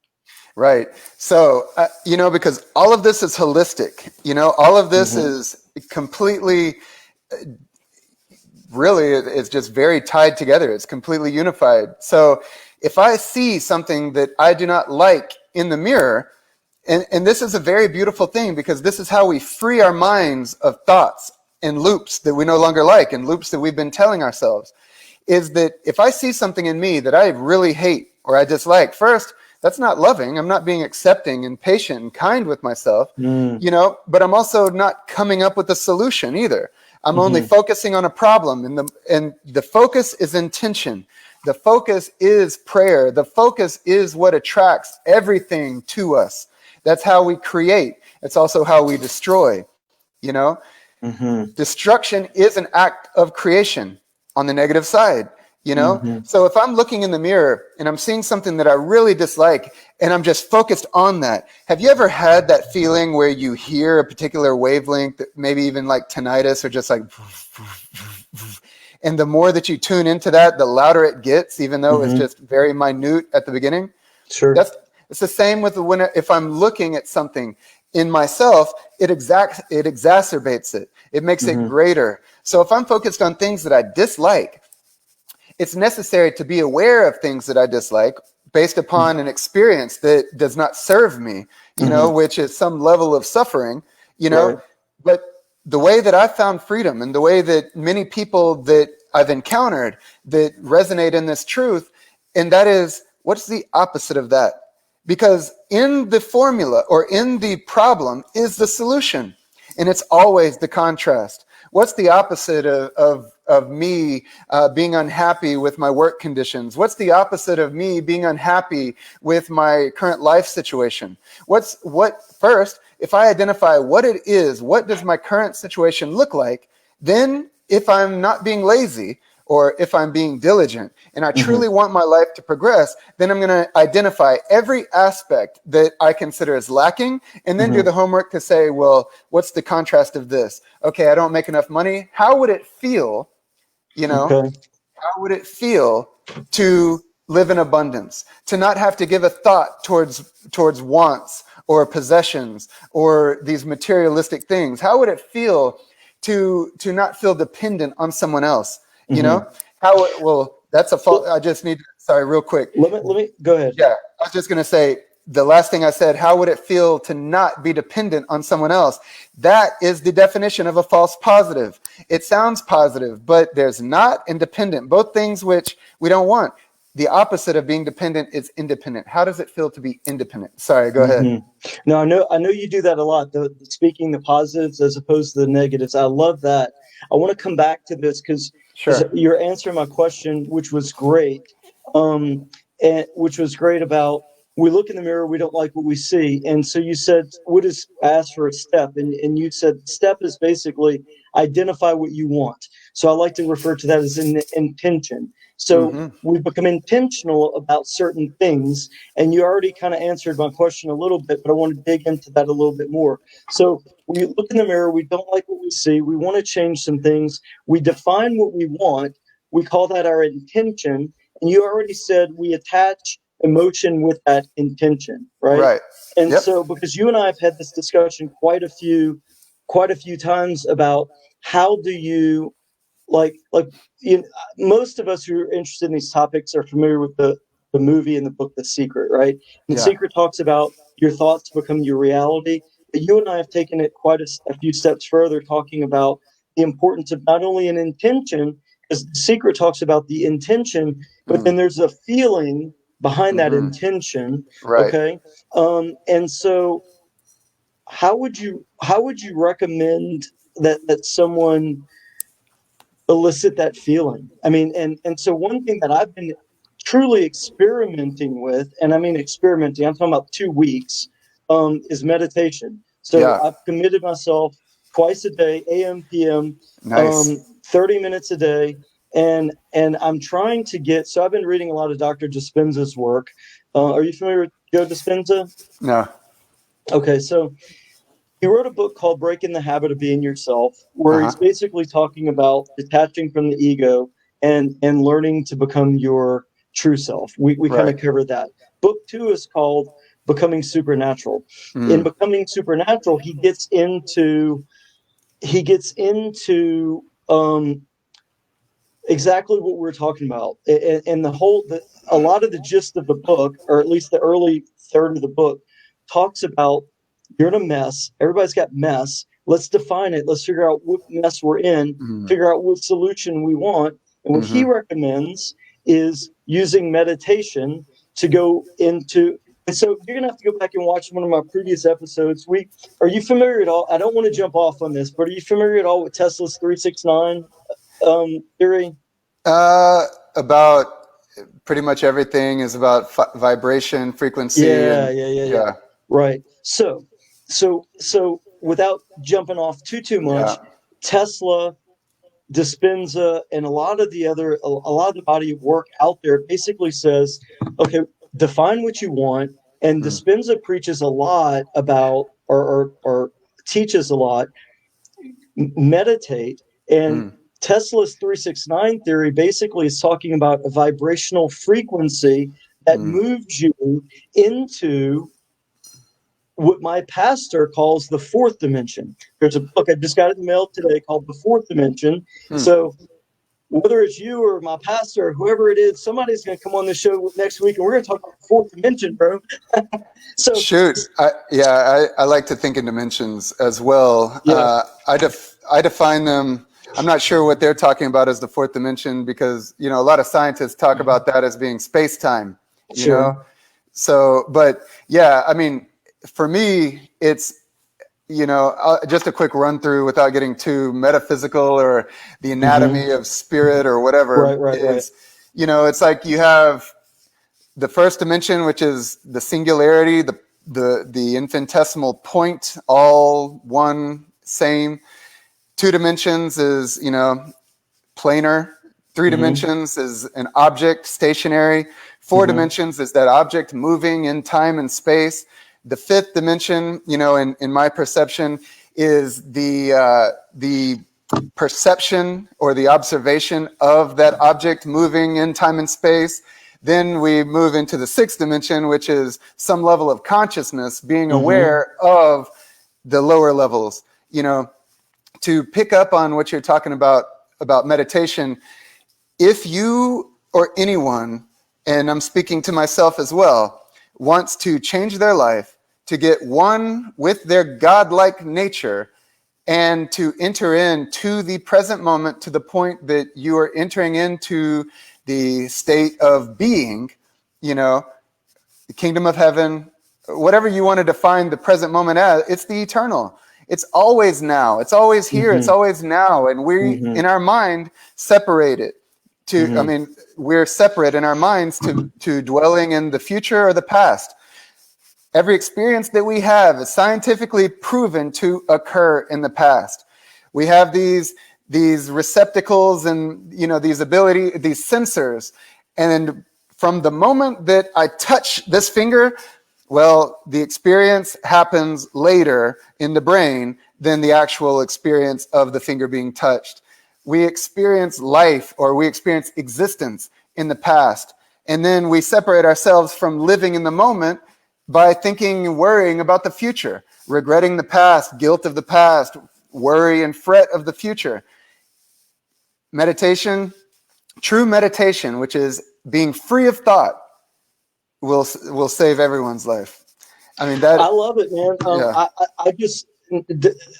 Speaker 2: Right. So, because all of this is holistic, all of this
Speaker 1: Mm-hmm.
Speaker 2: is completely, really, it's just very tied together. It's completely unified. So if I see something that I do not like in the mirror, and this is a very beautiful thing, because this is how we free our minds of thoughts and loops that we no longer like, and loops that we've been telling ourselves, is that if I see something in me that I really hate or I dislike, first, that's not loving. I'm not being accepting and patient and kind with myself,
Speaker 1: Mm.
Speaker 2: but I'm also not coming up with a solution either. I'm only
Speaker 1: Mm-hmm.
Speaker 2: focusing on a problem, and the focus is intention. The focus is prayer. The focus is what attracts everything to us. That's how we create. It's also how we destroy.
Speaker 1: Mm-hmm.
Speaker 2: Destruction is an act of creation on the negative side.
Speaker 1: Mm-hmm.
Speaker 2: So if I'm looking in the mirror and I'm seeing something that I really dislike, and I'm just focused on that, have you ever had that feeling where you hear a particular wavelength, maybe even like tinnitus, or just like, and the more that you tune into that, the louder it gets, even though it's
Speaker 1: Mm-hmm.
Speaker 2: just very minute at the beginning?
Speaker 1: Sure.
Speaker 2: It's the same with if I'm looking at something in myself, it exacerbates it. It makes it
Speaker 1: Mm-hmm.
Speaker 2: greater. So if I'm focused on things that I dislike, it's necessary to be aware of things that I dislike based upon an experience that does not serve me,
Speaker 1: Mm-hmm.
Speaker 2: which is some level of suffering,
Speaker 1: Right.
Speaker 2: but the way that I found freedom, and the way that many people that I've encountered that resonate in this truth, and that is, what's the opposite of that? Because in the formula, or in the problem, is the solution. And it's always the contrast. What's the opposite of me being unhappy with my work conditions? What's the opposite of me being unhappy with my current life situation? First, if I identify what it is, what does my current situation look like, then if I'm not being lazy, or if I'm being diligent, and I
Speaker 1: Mm-hmm.
Speaker 2: truly want my life to progress, then I'm going to identify every aspect that I consider as lacking, and then do
Speaker 1: Mm-hmm.
Speaker 2: the homework to say, well, what's the contrast of this? Okay, I don't make enough money. How would it feel,
Speaker 1: Okay.
Speaker 2: how would it feel to live in abundance, to not have to give a thought towards wants or possessions or these materialistic things? How would it feel to not feel dependent on someone else?
Speaker 1: Mm-hmm.
Speaker 2: That's a fault.
Speaker 1: Well,
Speaker 2: I just need, sorry, real quick.
Speaker 1: let me go ahead.
Speaker 2: Yeah, I was just going to say, the last thing I said, how would it feel to not be dependent on someone else? That is the definition of a false positive. it sounds positive, but there's not and dependent, both things which we don't want. The opposite of being dependent is independent. How does it feel to be independent? Sorry, go ahead.
Speaker 1: No, I know you do that a lot. Speaking the positives as opposed to the negatives. I love that. I want to come back to this because
Speaker 2: Sure.
Speaker 1: you're answering my question, which was great. And which was great about we look in the mirror, we don't like what we see, and so you said, "What is ask for a step?" And you said, "Step is basically identify what you want." So I like to refer to that as an intention. So we become intentional about certain things, and you already kind of answered my question a little bit, but I want to dig into that a little bit more. So we look in the mirror, we don't like what we see, we want to change some things, we define what we want, we call that our intention, and you already said we attach emotion with that intention, right?
Speaker 2: Right.
Speaker 1: And
Speaker 2: Yep.
Speaker 1: so because you and I have had this discussion quite a few times about how do you like you know, most of us who are interested in these topics are familiar with the movie and the book The Secret, right? And The
Speaker 2: Yeah.
Speaker 1: Secret talks about your thoughts become your reality. But you and I have taken it quite a few steps further, talking about the importance of not only an intention, because The Secret talks about the intention, but then there's a feeling behind that intention.
Speaker 2: Right.
Speaker 1: Okay. And so how would you recommend that someone elicit that feeling? I mean, and so one thing that I've been truly experimenting with, and I mean experimenting, I'm talking about 2 weeks, is meditation. So
Speaker 2: Yeah.
Speaker 1: I've committed myself twice a day, AM, PM,
Speaker 2: Nice.
Speaker 1: 30 minutes a day, and I'm trying to get. So I've been reading a lot of Dr. Dispenza's work. Are you familiar with Joe Dispenza?
Speaker 2: No.
Speaker 1: Okay, so he wrote a book called Breaking the Habit of Being Yourself, where
Speaker 2: Uh-huh.
Speaker 1: he's basically talking about detaching from the ego and learning to become your true self. We kind
Speaker 2: Right.
Speaker 1: of covered that. Book 2 is called Becoming Supernatural. In Becoming Supernatural, he gets into exactly what we're talking about, and a lot of the gist of the book, or at least the early third of the book, talks about you're in a mess. Everybody's got mess. Let's define it. Let's figure out what mess we're in. Figure out what solution we want. And what he recommends is using meditation to go into. And so you're gonna have to go back and watch one of my previous episodes. Are you familiar at all? I don't want to jump off on this, but are you familiar at all with Tesla's 369 theory?
Speaker 2: About pretty much everything is about vibration, frequency,
Speaker 1: Yeah,
Speaker 2: and
Speaker 1: yeah. Right. So without jumping off too
Speaker 2: yeah.
Speaker 1: much, Tesla, Dispenza, and a lot of the body of work out there basically says, okay, define what you want. And Dispenza preaches a lot about, or teaches a lot, meditate. And Tesla's 369 theory basically is talking about a vibrational frequency that moves you into what my pastor calls the fourth dimension. There's a book I just got in the mail today called The Fourth Dimension. So whether it's you or my pastor or whoever it is, somebody's going to come on the show next week and we're going to talk about the fourth dimension, bro. So
Speaker 2: Shoot. I like to think in dimensions as well.
Speaker 1: Yeah.
Speaker 2: I define them. I'm not sure what they're talking about as the fourth dimension because, a lot of scientists talk about that as being space-time, you know? So, but yeah, I mean, for me, it's, just a quick run through without getting too metaphysical or the anatomy of spirit or whatever is, it's like you have the first dimension, which is the singularity, the infinitesimal point, all one, same. 2 dimensions is, planar. 3 dimensions is an object, stationary. 4 dimensions is that object moving in time and space. The 5th dimension, in my perception, is the perception or the observation of that object moving in time and space. Then we move into the 6th dimension, which is some level of consciousness, being aware of the lower levels. To pick up on what you're talking about meditation, if you or anyone, and I'm speaking to myself as well, wants to change their life, to get one with their godlike nature, and to enter into the present moment to the point that you are entering into the state of being, you know, the kingdom of heaven, whatever you want to define the present moment as, it's the eternal. It's always now. It's always here. It's always now. And we, in our mind, separate it to, I mean, we're separate in our minds to dwelling in the future or the past. Every experience that we have is scientifically proven to occur in the past. We have these receptacles and, you know, these sensors. And from the moment that I touch this finger, well, the experience happens later in the brain than the actual experience of the finger being touched. We experience life, or we experience existence in the past. And then we separate ourselves from living in the moment by thinking and worrying about the future, regretting the past, guilt of the past, worry and fret of the future. Meditation, true meditation, which is being free of thought, will save everyone's life. I mean, that.
Speaker 1: I love it, man.
Speaker 2: Yeah.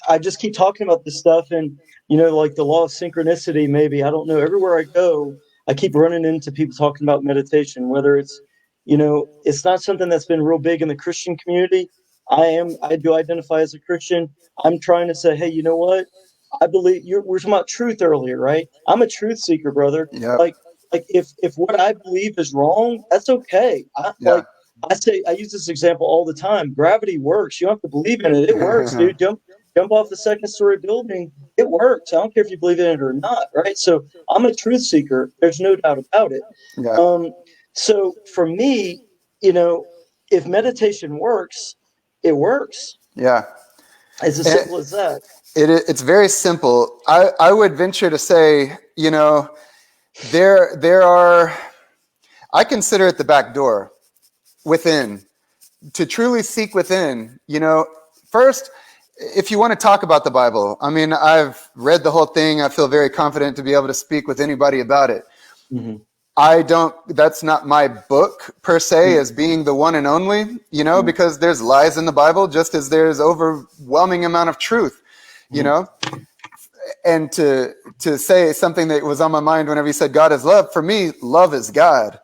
Speaker 1: I just keep talking about this stuff, and you know, like the law of synchronicity. Maybe, I don't know. Everywhere I go, I keep running into people talking about meditation. Whether it's, you know, it's not something that's been real big in the Christian community. I do identify as a Christian. I'm trying to say, hey, you know what? I believe we're talking about truth earlier, right? I'm a truth seeker, brother.
Speaker 2: Yep.
Speaker 1: Like if what I believe is wrong, that's okay. Like I use this example all the time. Gravity works. You don't have to believe in it. It works, dude. Jump off the second story building. It works. I don't care if you believe in it or not, right? So I'm a truth seeker. There's no doubt about it.
Speaker 2: Yeah.
Speaker 1: So for me, you know, if meditation works, it works.
Speaker 2: Yeah.
Speaker 1: It's as simple as that.
Speaker 2: It's very simple. I would venture to say, you know, there are, I consider it the back door within, to truly seek within. You know, first, if you want to talk about the Bible, I mean, I've read the whole thing. I feel very confident to be able to speak with anybody about it. That's not my book per se as being the one and only, you know, because there's lies in the Bible just as there's overwhelming amount of truth, you know. And to say something that was on my mind whenever you said God is love, for me, love is God,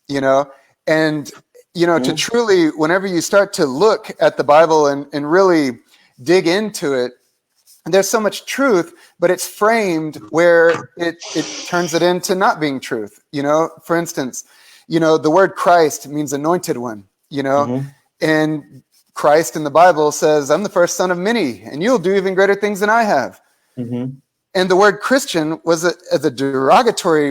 Speaker 2: you know. And, you know, to truly, whenever you start to look at the Bible and really dig into it, there's so much truth, but it's framed where it turns it into not being truth. You know, for instance, you know, the word Christ means anointed one, you know, and Christ in the Bible says, I'm the first son of many, and you'll do even greater things than I have. And the word Christian was as a derogatory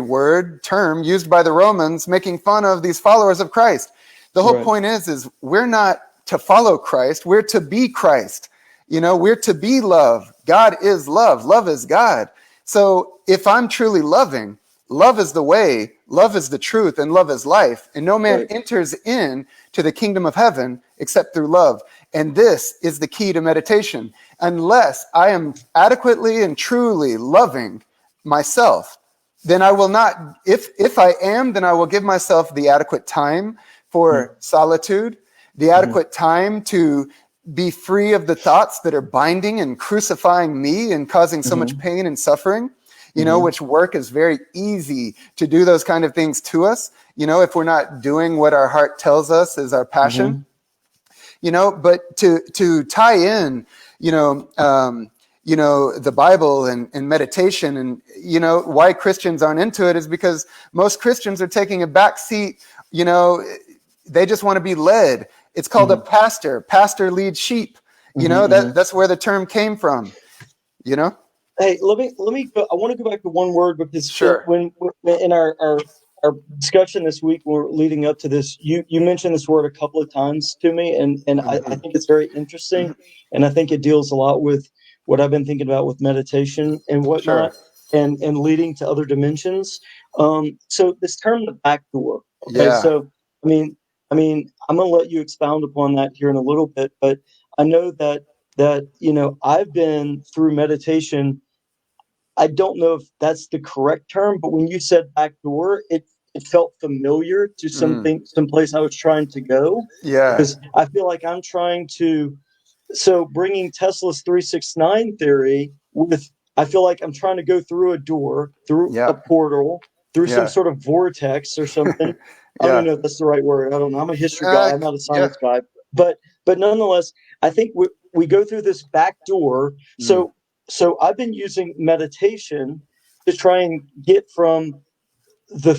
Speaker 2: term used by the Romans, making fun of these followers of Christ. The whole point is we're not to follow Christ, we're to be Christ. You know, we're to be love. God is love. Love is God. So if I'm truly loving, love is the way, love is the truth, and love is life. And no man enters in to the kingdom of heaven except through love. And this is the key to meditation. Unless I am adequately and truly loving myself, then I will not, if I am, then I will give myself the adequate time for solitude, the adequate time to be free of the thoughts that are binding and crucifying me and causing so much pain and suffering, you know, which work is very easy to do those kind of things to us, you know, if we're not doing what our heart tells us is our passion, you know. But to tie in, you know, the Bible and meditation, and, you know, why Christians aren't into it is because most Christians are taking a back seat, you know, they just want to be led. It's called a pastor. Pastor leads sheep. You know, that's where the term came from, you know?
Speaker 1: Hey, let me go. I want to go back to one word, because when in our discussion this week, we're leading up to this, you mentioned this word a couple of times to me, and I think it's very interesting, and I think it deals a lot with what I've been thinking about with meditation and whatnot, and leading to other dimensions. So this term, the back door. Okay, so I mean, I'm going to let you expound upon that here in a little bit, but I know that you know, I've been through meditation. I don't know if that's the correct term, but when you said backdoor, it felt familiar to someplace I was trying to go.
Speaker 2: Yeah.
Speaker 1: Because I feel like I'm trying to So bringing Tesla's 369 theory with, I feel like I'm trying to go through a door, through a
Speaker 2: Yeah.
Speaker 1: portal, through some
Speaker 2: Yeah.
Speaker 1: sort of vortex or something. I don't
Speaker 2: Yeah.
Speaker 1: even know if that's the right word. I don't know. I'm a history guy.
Speaker 2: Uh,
Speaker 1: I'm not a
Speaker 2: yeah.
Speaker 1: science guy. But nonetheless, I think we go through this back door.
Speaker 2: Mm.
Speaker 1: So I've been using meditation to try and get from the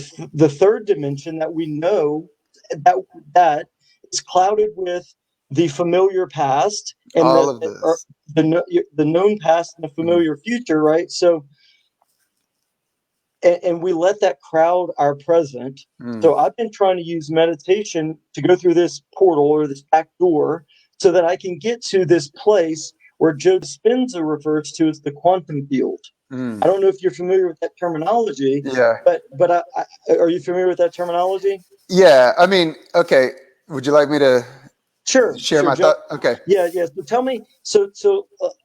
Speaker 1: third dimension that we know that that is clouded with the familiar past and
Speaker 2: All of
Speaker 1: or
Speaker 2: this.
Speaker 1: the known past and the
Speaker 2: Mm.
Speaker 1: familiar future, right? So and we let that crowd our present.
Speaker 2: Mm.
Speaker 1: So I've been trying to use meditation to go through this portal or this back door so that I can get to this place where Joe Dispenza refers to as the quantum field.
Speaker 2: Mm.
Speaker 1: I don't know if you're familiar with that terminology,
Speaker 2: Yeah.
Speaker 1: but are you familiar with that terminology?
Speaker 2: Yeah. I mean, okay. Would you like me to
Speaker 1: Sure,
Speaker 2: share
Speaker 1: sure,
Speaker 2: my
Speaker 1: Joe.
Speaker 2: thought? Okay.
Speaker 1: Yeah, yeah. So tell me.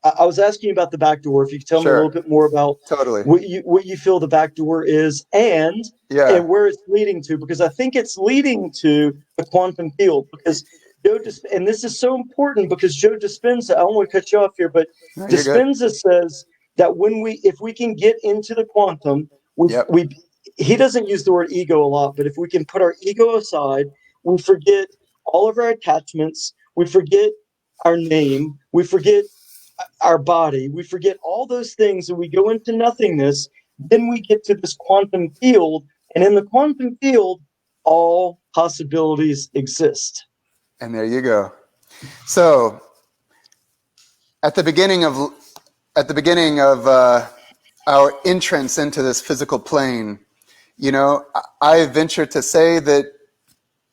Speaker 1: I was asking you about the back door. If you could tell me a little
Speaker 2: Sure.
Speaker 1: bit more about
Speaker 2: Totally.
Speaker 1: what you feel the back door is,
Speaker 2: Yeah.
Speaker 1: and where it's leading to, because I think it's leading to the quantum field. Because and this is so important because Joe Dispenza. I don't want to cut you off here, but
Speaker 2: No, you're good.
Speaker 1: Dispenza says that if we can get into the quantum,
Speaker 2: Yep.
Speaker 1: we he doesn't use the word ego a lot, but if we can put our ego aside, we forget all of our attachments, we forget our name, we forget our body, we forget all those things, and we go into nothingness. Then we get to this quantum field, and in the quantum field, all possibilities exist.
Speaker 2: And there you go. So at the beginning of our entrance into this physical plane, I venture to say that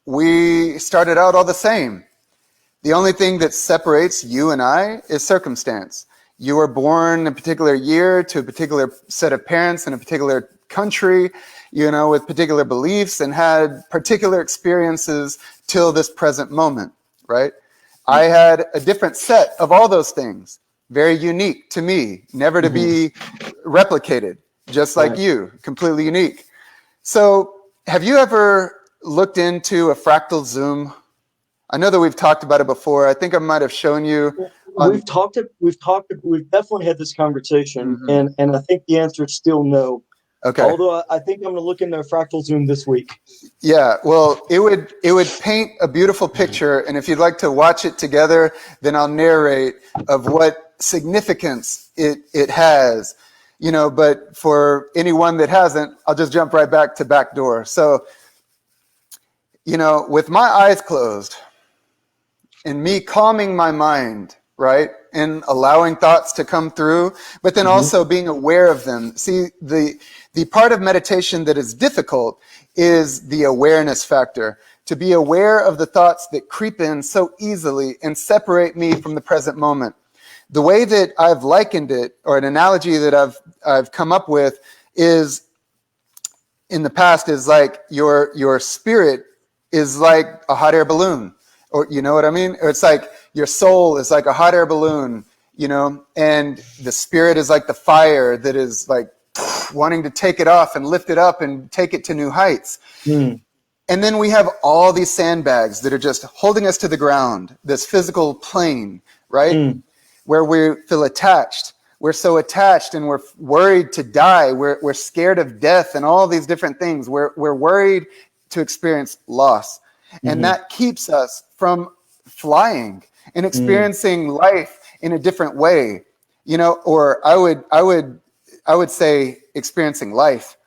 Speaker 2: we started out all the same. The only thing that separates you and I is circumstance. You were born a particular year to a particular set of parents in a particular country, with particular beliefs and had particular experiences till this present moment, right? I had a different set of all those things, very unique to me, never to be replicated, just like
Speaker 1: Right.
Speaker 2: you, completely unique. So have you ever looked into a fractal zoom? I know that we've talked about it before. I think I might have shown you on.
Speaker 1: We've definitely had this conversation,
Speaker 2: Mhm.
Speaker 1: and I think the answer is still no.
Speaker 2: Okay.
Speaker 1: Although I think I'm going to look into a fractal zoom this week.
Speaker 2: Yeah, well, it would paint a beautiful picture, and if you'd like to watch it together, then I'll narrate of what significance it has. But for anyone that hasn't, I'll just jump right back to backdoor. So, with my eyes closed and me calming my mind, right, and allowing thoughts to come through, but then also being aware of them. See, the part of meditation that is difficult is the awareness factor. To be aware of the thoughts that creep in so easily and separate me from the present moment. The way that I've likened it, or an analogy that I've come up with, is in the past is like your spirit is like a hot air balloon, or you know what I mean? Or it's like your soul is like a hot air balloon, and the spirit is like the fire that is like wanting to take it off and lift it up and take it to new heights.
Speaker 1: Mm.
Speaker 2: And then we have all these sandbags that are just holding us to the ground, this physical plane, right? Where we feel attached. We're so attached and we're worried to die. We're scared of death and all these different things. We're worried to experience loss. And that keeps us from flying and experiencing life in a different way. Or I would say experiencing life,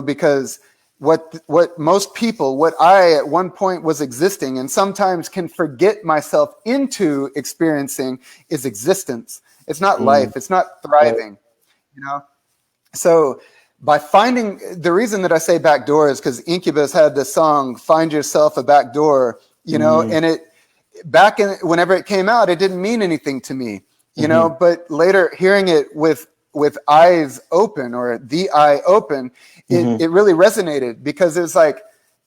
Speaker 2: because what most people, what I at one point was existing and sometimes can forget myself into experiencing, is existence. It's not life. It's not thriving, So by finding, the reason that I say back door is because Incubus had this song, Find Yourself a Back Door, and it, whenever it came out, it didn't mean anything to me, but later hearing it with eyes open, or the eye open, it really resonated, because it was like,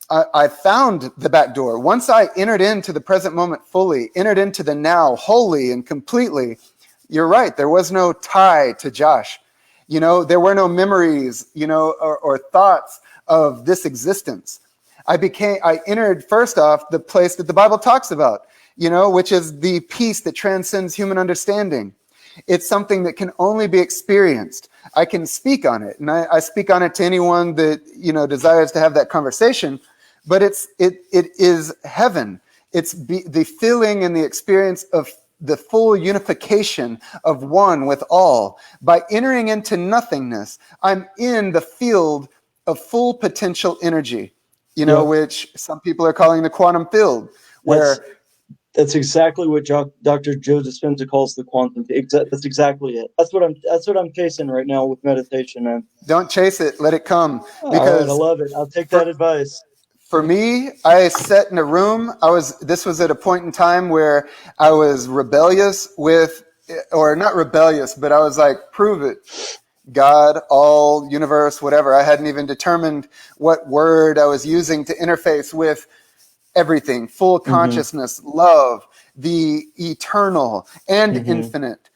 Speaker 2: I found the back door. Once I entered into the present moment fully, entered into the now wholly and completely, you're right, there was no tie to Josh. There were no memories, or thoughts of this existence. I entered first off the place that the Bible talks about. which is the peace that transcends human understanding. It's something that can only be experienced. I can speak on it, and I speak on it to anyone that desires to have that conversation. But it is heaven. It's the feeling and the experience of the full unification of one with all. By entering into nothingness, I'm in the field of full potential energy, which some people are calling the quantum field, where
Speaker 1: that's exactly what Dr. Joe Dispenza calls the quantum. That's exactly it. That's what I'm chasing right now with meditation, man.
Speaker 2: Don't chase it, let it come.
Speaker 1: Because all right, I love it. I'll take that advice.
Speaker 2: For me, I sat in a room. This was at a point in time where I was rebellious or not rebellious, but I was like, prove it. God, all, universe, whatever. I hadn't even determined what word I was using to interface with everything. Full consciousness, love, the eternal and infinite,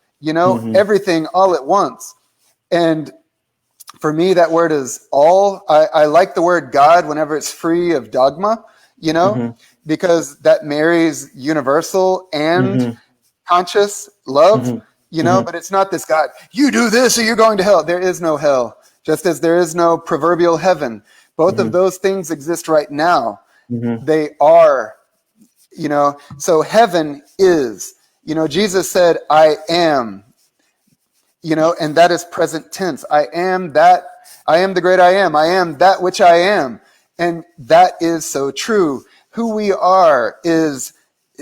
Speaker 2: everything all at once. And for me, that word is all. I like the word God whenever it's free of dogma, because that marries universal and conscious love, but it's not this God, you do this or you're going to hell. There is no hell, just as there is no proverbial heaven. Both of those things exist right now. They are, so heaven is, Jesus said, I am. And that is present tense. I am that. I am the great I am. I am that which I am. And that is so true. Who we are is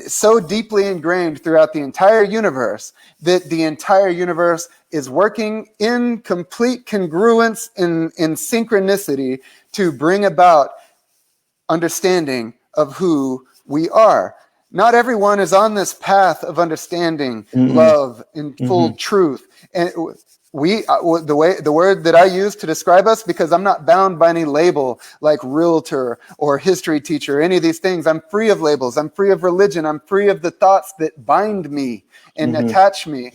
Speaker 2: so deeply ingrained throughout the entire universe that the entire universe is working in complete congruence and in synchronicity to bring about understanding of who we are. Not everyone is on this path of understanding love in full truth. And the word that I use to describe us, because I'm not bound by any label like realtor or history teacher, any of these things. I'm free of labels. I'm free of religion. I'm free of the thoughts that bind me and attach me.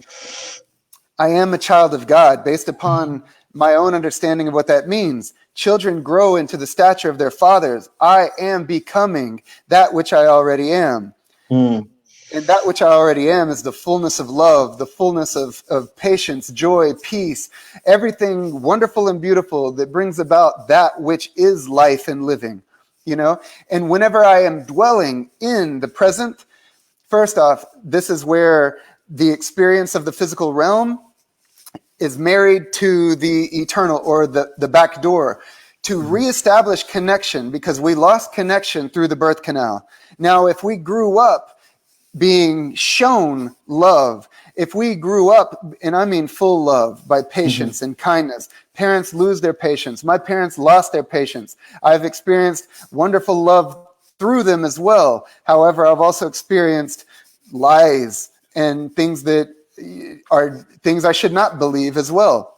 Speaker 2: I am a child of God based upon my own understanding of what that means. Children grow into the stature of their fathers. I am becoming that which I already am. And that which I already am is the fullness of love, the fullness of patience, joy, peace, everything wonderful and beautiful that brings about that which is life and living, And whenever I am dwelling in the present, first off, this is where the experience of the physical realm is married to the eternal, or the back door, to reestablish connection, because we lost connection through the birth canal. Now, if we grew up being shown love, if we grew up, and I mean full love, by patience and kindness, parents lose their patience. My parents lost their patience. I've experienced wonderful love through them as well. However, I've also experienced lies and things that are things I should not believe as well.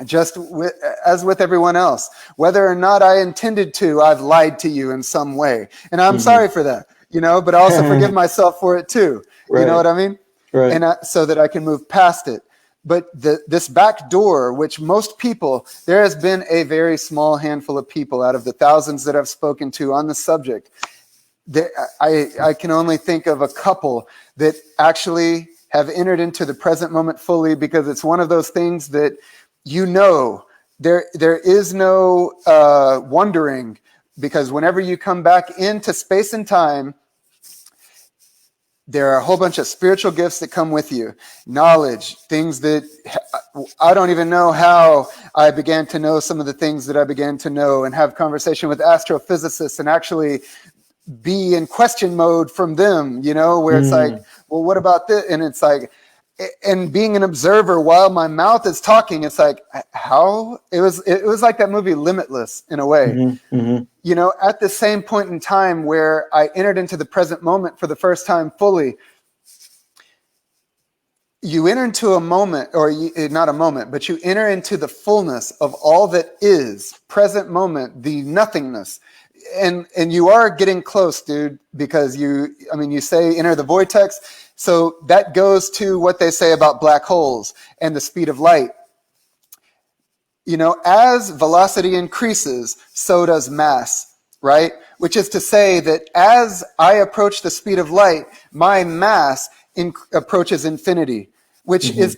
Speaker 2: Just as with everyone else, whether or not I intended to, I've lied to you in some way, and I'm sorry for that, but I also forgive myself for it too. Right. You know what I mean? Right. And so that I can move past it. But this back door, which most people, there has been a very small handful of people out of the thousands that I've spoken to on the subject. I can only think of a couple that actually have entered into the present moment fully, because it's one of those things that there is no wondering, because whenever you come back into space and time, there are a whole bunch of spiritual gifts that come with you, knowledge, things that I don't even know how I began to know some of the things that I began to know, and have conversation with astrophysicists and actually be in question mode from them, where it's like, well, what about this? And it's like, and being an observer while my mouth is talking, it's like, how? It was like that movie Limitless in a way. At the same point in time where I entered into the present moment for the first time fully, you enter into a moment, or not a moment, but you enter into the fullness of all that is, present moment, the nothingness. And you are getting close, dude, because you say enter the vortex. So that goes to what they say about black holes and the speed of light. As velocity increases, so does mass, right? Which is to say that as I approach the speed of light, my mass approaches infinity, which is,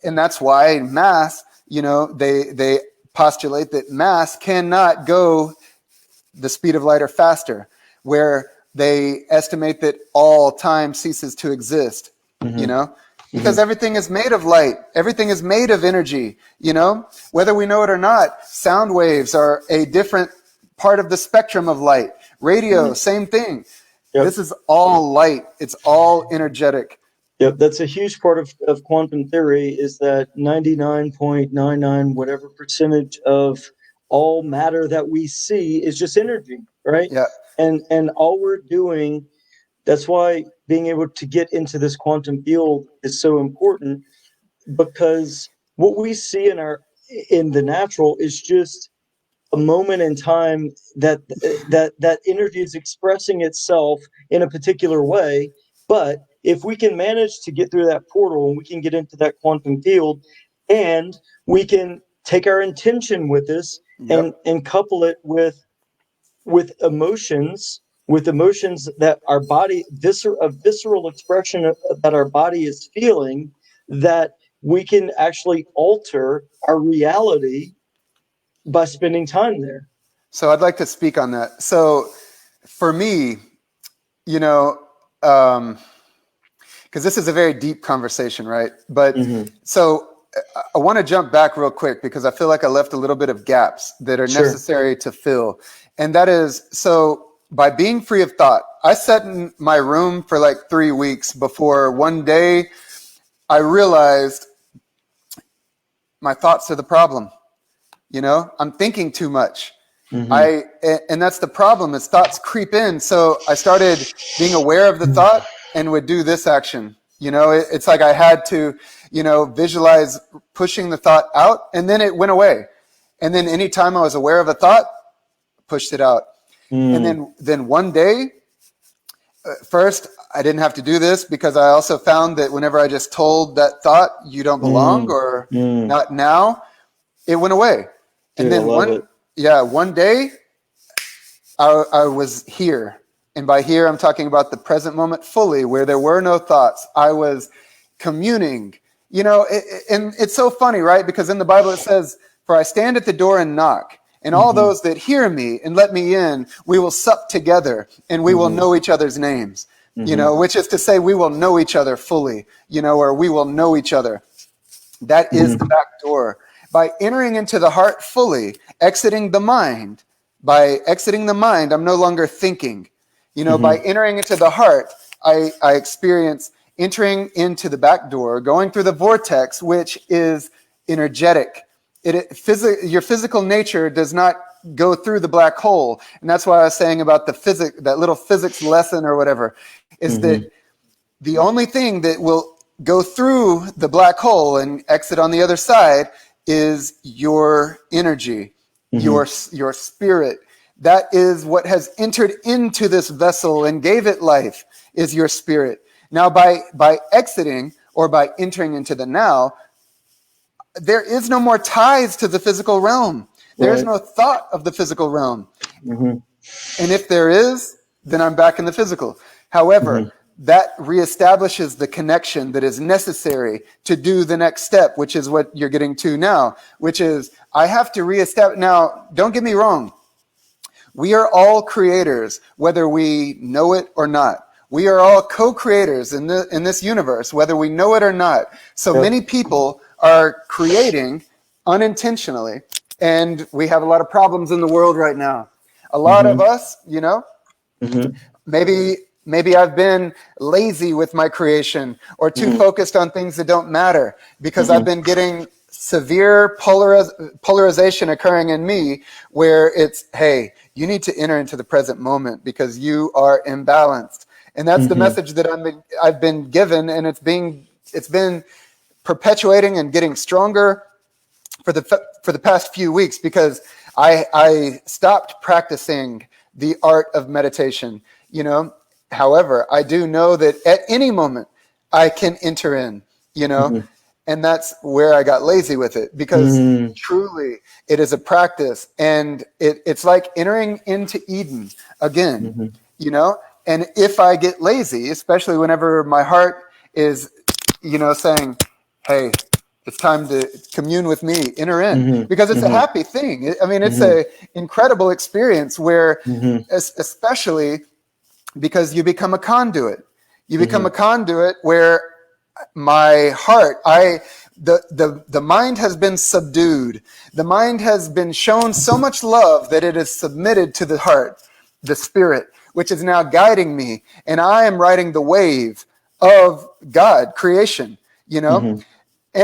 Speaker 2: and that's why mass, they postulate that mass cannot go the speed of light or faster, where they estimate that all time ceases to exist, because everything is made of light. Everything is made of energy, whether we know it or not. Sound waves are a different part of the spectrum of light. Radio, same thing. Yep. This is all light. It's all energetic.
Speaker 1: Yep, that's a huge part of quantum theory, is that 99.99 whatever percentage of all matter that we see is just energy, right?
Speaker 2: Yeah.
Speaker 1: And all we're doing, that's why being able to get into this quantum field is so important, because what we see in the natural is just a moment in time that energy is expressing itself in a particular way. But if we can manage to get through that portal and we can get into that quantum field, and we can take our intention with this, and couple it with emotions, that our body, a visceral expression that our body is feeling, that we can actually alter our reality by spending time there.
Speaker 2: So I'd like to speak on that. So for me, because this is a very deep conversation, right? But so I want to jump back real quick, because I feel like I left a little bit of gaps that are necessary to fill. And that is, so by being free of thought, I sat in my room for like 3 weeks before one day I realized my thoughts are the problem. I'm thinking too much. And that's the problem, is thoughts creep in. So I started being aware of the thought and would do this action. It's like I had to, visualize pushing the thought out, and then it went away. And then anytime I was aware of a thought, pushed it out. And then one day, first, I didn't have to do this, because I also found that whenever I just told that thought, you don't belong, or not now, it went away. And then one day I was here. And by here, I'm talking about the present moment fully, where there were no thoughts. I was communing, and it's so funny, right? Because in the Bible, it says, "For I stand at the door and knock, and all those that hear me and let me in, we will sup together, and we will know each other's names," which is to say, we will know each other fully, or we will know each other. That is the back door. By entering into the heart fully, exiting the mind. By exiting the mind, I'm no longer thinking. By entering into the heart, I experience entering into the back door, going through the vortex, which is energetic. Your physical nature does not go through the black hole. And that's why I was saying about that little physics lesson or whatever, is that the only thing that will go through the black hole and exit on the other side is your energy, your spirit. That is what has entered into this vessel and gave it life, is your spirit. Now, by exiting, or by entering into the now, there is no more ties to the physical realm. There is no thought of the physical realm. And if there is, then I'm back in the physical. However, that reestablishes the connection that is necessary to do the next step, which is what you're getting to now, which is I have to reestablish. Now, don't get me wrong. We are all creators, whether we know it or not. We are all co-creators in this universe, whether we know it or not. So many people are creating unintentionally, and we have a lot of problems in the world right now. A lot of us, maybe I've been lazy with my creation, or too focused on things that don't matter, because I've been getting severe polarization occurring in me, where it's, hey, you need to enter into the present moment because you are imbalanced. And that's the message that I've been given, and it's been perpetuating and getting stronger for the past few weeks, because I stopped practicing the art of meditation. However, I do know that at any moment I can enter in, And that's where I got lazy with it, because
Speaker 1: Mm,
Speaker 2: truly it is a practice, and it's like entering into Eden again,
Speaker 1: mhm,
Speaker 2: you know? And if I get lazy, especially whenever my heart is, saying, hey, it's time to commune with me, enter in,
Speaker 1: mhm,
Speaker 2: because it's a
Speaker 1: mhm,
Speaker 2: happy thing. I mean, it's
Speaker 1: mhm,
Speaker 2: a incredible experience where,
Speaker 1: mhm,
Speaker 2: especially because you become a conduit. You become a
Speaker 1: mhm,
Speaker 2: conduit where my heart, the mind has been subdued. The mind has been shown so much love that it is submitted to the heart, the spirit, which is now guiding me. And I am riding the wave of God, creation, you know?
Speaker 1: mhm.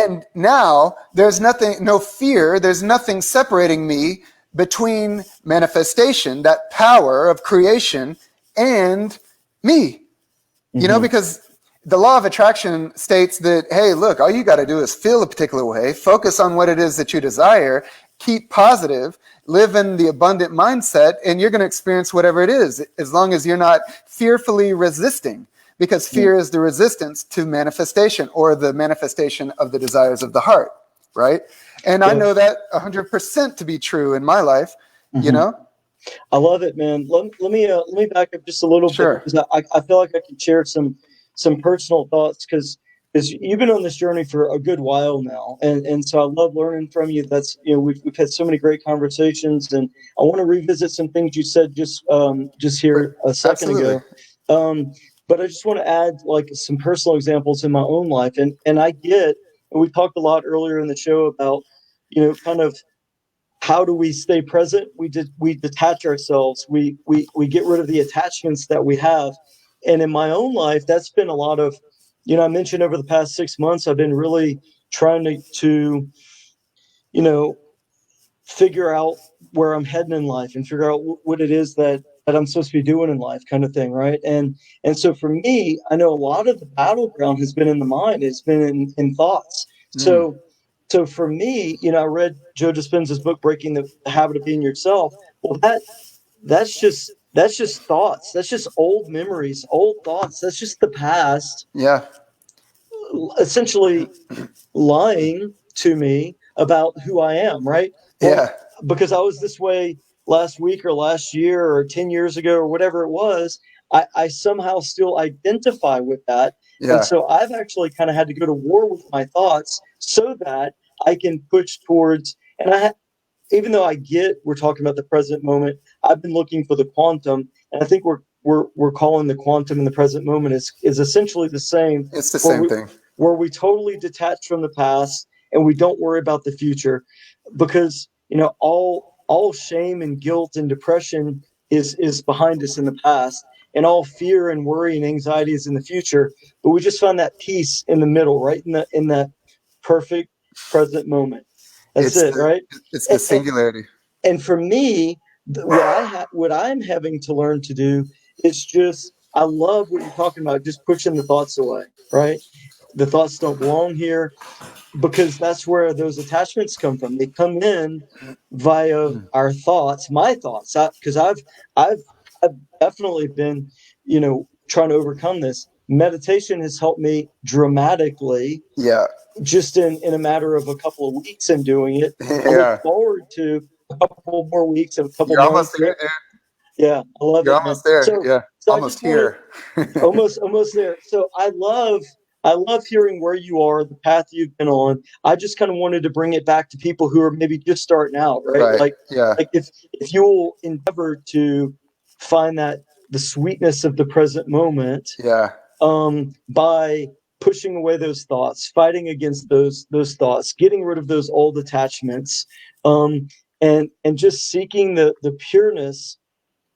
Speaker 2: And now there's nothing, no fear, there's nothing separating me between manifestation, that power of creation, and me.
Speaker 1: Mhm.
Speaker 2: Because the law of attraction states that, hey, look, all you got to do is feel a particular way, focus on what it is that you desire, keep positive, live in the abundant mindset, and you're going to experience whatever it is, as long as you're not fearfully resisting. Because
Speaker 1: Yeah,
Speaker 2: fear is the resistance to manifestation, or the manifestation of the desires of the heart, right? And I
Speaker 1: yeah.
Speaker 2: know that 100% to be true in my life, you
Speaker 1: Mhm.
Speaker 2: know?
Speaker 1: I love it, man. Let me back up just a little bit,
Speaker 2: Sure.
Speaker 1: because I feel like I can share some personal thoughts, because you've been on this journey for a good while now, and so I love learning from you. That's we've had so many great conversations, and I want to revisit some things you said just here a second
Speaker 2: Absolutely.
Speaker 1: ago. Um, but I just want to add like some personal examples in my own life, and we talked a lot earlier in the show about kind of how do we stay present? We detach ourselves. We get rid of the attachments that we have. And in my own life, that's been a lot of, I mentioned over the past 6 months, I've been really trying to you know figure out where I'm heading in life, and figure out what it is that I'm supposed to be doing in life, kind of thing, right? And so for me, I know a lot of the battleground has been in the mind. It's been in thoughts.
Speaker 2: Mm.
Speaker 1: So for me, I read Joe Dispenza's book, Breaking the Habit of Being Yourself. Well, that's just thoughts. That's just old memories, old thoughts. That's just the past,
Speaker 2: Yeah.
Speaker 1: essentially lying to me about who I am, right? Well,
Speaker 2: Yeah.
Speaker 1: because I was this way last week or last year or 10 years ago or whatever it was, I somehow still identify with that. And
Speaker 2: Yeah.
Speaker 1: so I've actually kind of had to go to war with my thoughts so that I can push towards, even though I get we're talking about the present moment, I've been looking for the quantum, and I think we're calling the quantum in the present moment is essentially the same,
Speaker 2: It's the
Speaker 1: where
Speaker 2: same
Speaker 1: we
Speaker 2: thing.
Speaker 1: where we totally detach from the past and we don't worry about the future, because all shame and guilt and depression is behind us in the past, and all fear and worry and anxiety is in the future, but we just found that peace in the middle, right in that perfect present moment. That's
Speaker 2: It's
Speaker 1: it,
Speaker 2: the
Speaker 1: right?
Speaker 2: it's the
Speaker 1: And,
Speaker 2: singularity.
Speaker 1: and for me, what I'm having to learn to do is just, I love what you're talking about, just pushing the thoughts away, right? The thoughts don't belong here, because that's where those attachments come from. They come in via
Speaker 2: Mm.
Speaker 1: our thoughts, my thoughts, because I've I've definitely been, trying to overcome this. Meditation has helped me dramatically,
Speaker 2: Yeah.
Speaker 1: just in a matter of a couple of weeks in doing it. I look
Speaker 2: Yeah.
Speaker 1: forward to a couple more weeks and a couple
Speaker 2: You're almost
Speaker 1: months.
Speaker 2: there, dude.
Speaker 1: Yeah, I love
Speaker 2: You're
Speaker 1: it, man.
Speaker 2: almost there.
Speaker 1: So
Speaker 2: Yeah.
Speaker 1: so I
Speaker 2: Almost
Speaker 1: just wanted,
Speaker 2: here.
Speaker 1: almost there. So I love hearing where you are, the path you've been on. I just kind of wanted to bring it back to people who are maybe just starting out, right?
Speaker 2: Right. Yeah.
Speaker 1: Like if you will endeavor to find that the sweetness of the present moment,
Speaker 2: Yeah.
Speaker 1: by pushing away those thoughts, fighting against those thoughts, getting rid of those old attachments, and just seeking the pureness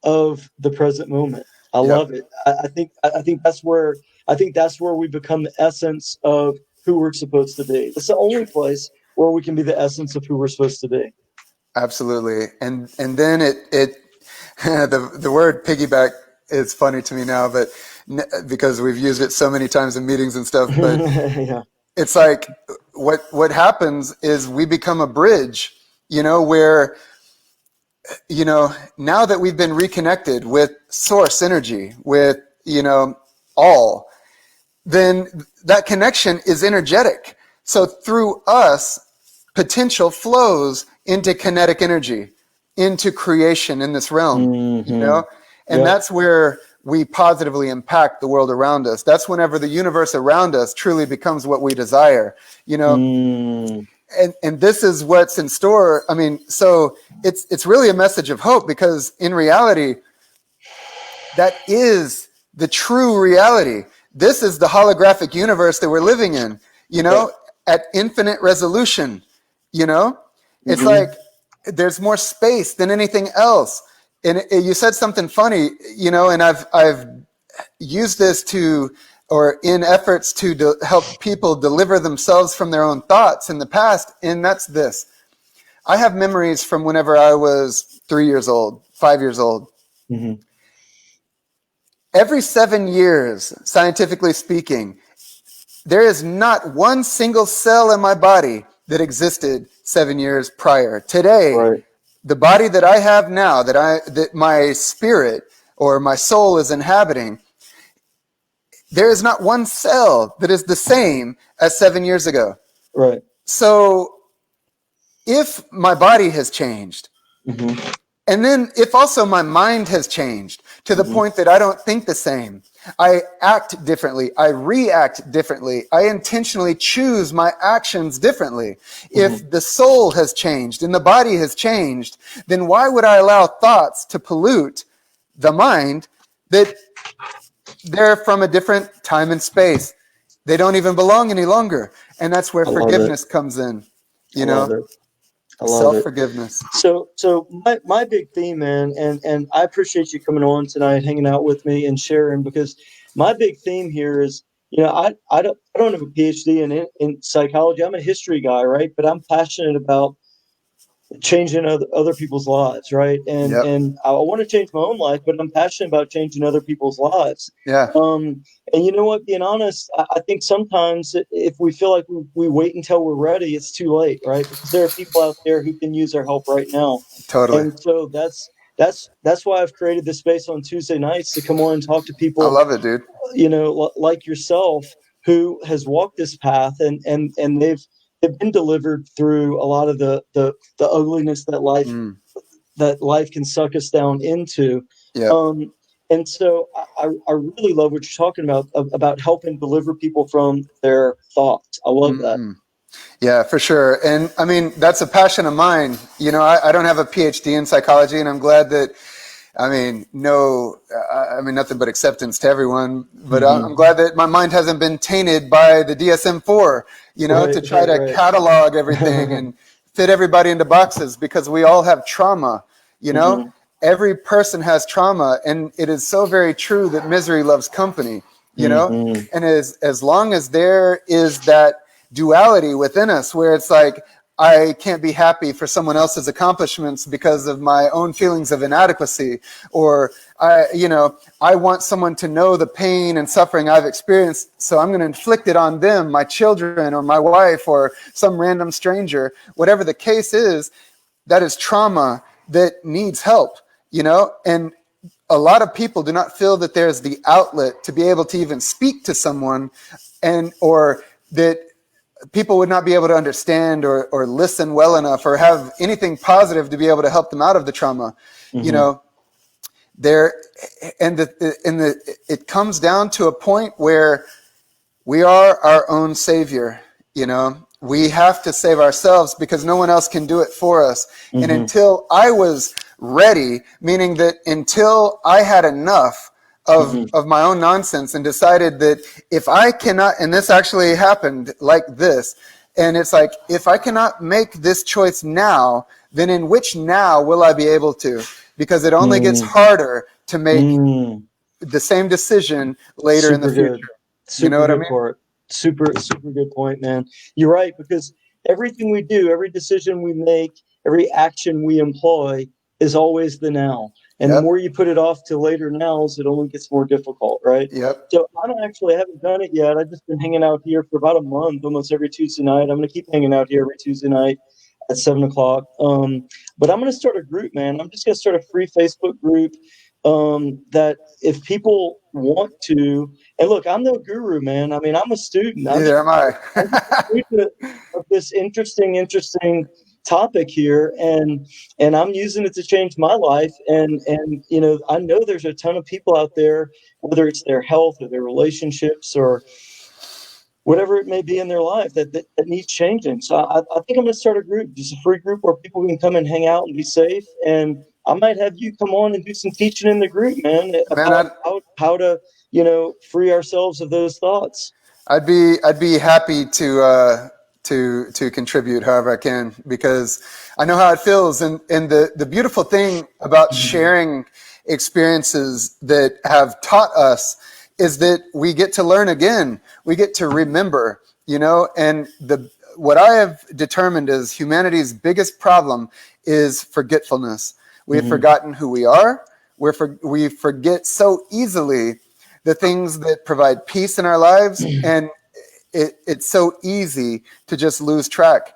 Speaker 1: of the present moment. I
Speaker 2: Yep.
Speaker 1: love it. I think that's where we become the essence of who we're supposed to be. It's the only place where we can be the essence of who we're supposed to be.
Speaker 2: Absolutely. And then it the word piggyback is funny to me now, but because we've used it so many times in meetings and stuff, but
Speaker 1: Yeah.
Speaker 2: it's like what happens is we become a bridge, where now that we've been reconnected with source energy, with all, then that connection is energetic. So through us, potential flows into kinetic energy, into creation in this realm, you know? And that's where we positively impact the world around us. That's whenever the universe around us truly becomes what we desire, you know? And this is what's in store. I mean, so it's really a message of hope, because in reality, that is the true reality. This is the holographic universe that we're living in, you know, at infinite resolution, you know? It's like there's more space than anything else. And you said something funny, you know, and I've used this to, or in efforts to help people deliver themselves from their own thoughts in the past. And that's this. I have memories from whenever I was 3 years old, 5 years old. Every 7 years, scientifically speaking, there is not one single cell in my body that existed 7 years prior. Today, the body that I have now, that my spirit or my soul is inhabiting, there is not one cell that is the same as 7 years ago.
Speaker 1: Right.
Speaker 2: So if my body has changed, and then if also my mind has changed to the point that I don't think the same, I act differently, I react differently, I intentionally choose my actions differently. If the soul has changed and the body has changed, then why would I allow thoughts to pollute the mind that they're from a different time and space? They don't even belong any longer. And that's where forgiveness comes in, you know? Self-forgiveness.
Speaker 1: So my big theme, man, and I appreciate you coming on tonight, hanging out with me and sharing, because my big theme here is, you know, I don't have a PhD in psychology. I'm a history guy, right? But I'm passionate about changing other people's lives, right? And I want to change my own life, but I'm passionate about changing other people's lives. And you know what, being honest, I think sometimes if we feel like we wait until we're ready, it's too late, right? Because there are people out there who can use our help right now. And so that's why I've created this space on Tuesday nights to come on and talk to people.
Speaker 2: I love it, dude.
Speaker 1: You know, like yourself, who has walked this path, and they've been delivered through a lot of the ugliness that life can suck us down into. And so I really love what you're talking about helping deliver people from their thoughts. I love that.
Speaker 2: Yeah, for sure. And I mean, that's a passion of mine. You know, I don't have a PhD in psychology, and I'm glad that, I mean, nothing but acceptance to everyone. But I'm glad that my mind hasn't been tainted by the DSM-4, you know, to try to catalog everything and fit everybody into boxes, because we all have trauma, you know? Every person has trauma, and it is so very true that misery loves company, you know? And as long as there is that duality within us, where it's like, I can't be happy for someone else's accomplishments because of my own feelings of inadequacy, or I want someone to know the pain and suffering I've experienced, so I'm going to inflict it on them, my children, or my wife, or some random stranger. Whatever the case is, that is trauma that needs help, you know? And a lot of people do not feel that there's the outlet to be able to even speak to someone, or that people would not be able to understand or listen well enough, or have anything positive to be able to help them out of the trauma. You know, it comes down to a point where we are our own savior. You know, we have to save ourselves, because no one else can do it for us. And until I was ready, meaning that until I had enough of my own nonsense and decided that if I cannot, and this actually happened like this, and it's like, if I cannot make this choice now, then in which now will I be able to? Because it only gets harder to make the same decision later in the future. You know what I mean?
Speaker 1: Super good point, man. You're right, because everything we do, every decision we make, every action we employ is always the now. And the more you put it off to later nows, it only gets more difficult, right? So I haven't done it yet. I've just been hanging out here for about a month, almost every Tuesday night. I'm going to keep hanging out here every Tuesday night at 7 o'clock. But I'm going to start a group, man. I'm just going to start a free Facebook group that if people want to, and look, I'm no guru, man. I mean, I'm a student.
Speaker 2: Neither am I.
Speaker 1: I'm just a student of this interesting topic here, and I'm using it to change my life. And I know there's a ton of people out there, whether it's their health or their relationships or whatever it may be in their life that needs changing. So I think I'm going to start a group, just a free group where people can come and hang out and be safe. And I might have you come on and do some teaching in the group, man, about how to, free ourselves of those thoughts.
Speaker 2: I'd be happy to contribute however I can, because I know how it feels. And the beautiful thing about sharing experiences that have taught us is that we get to learn again. We get to remember, and what I have determined is humanity's biggest problem is forgetfulness. We have forgotten who we are. We forget so easily the things that provide peace in our lives, and it's so easy to just lose track,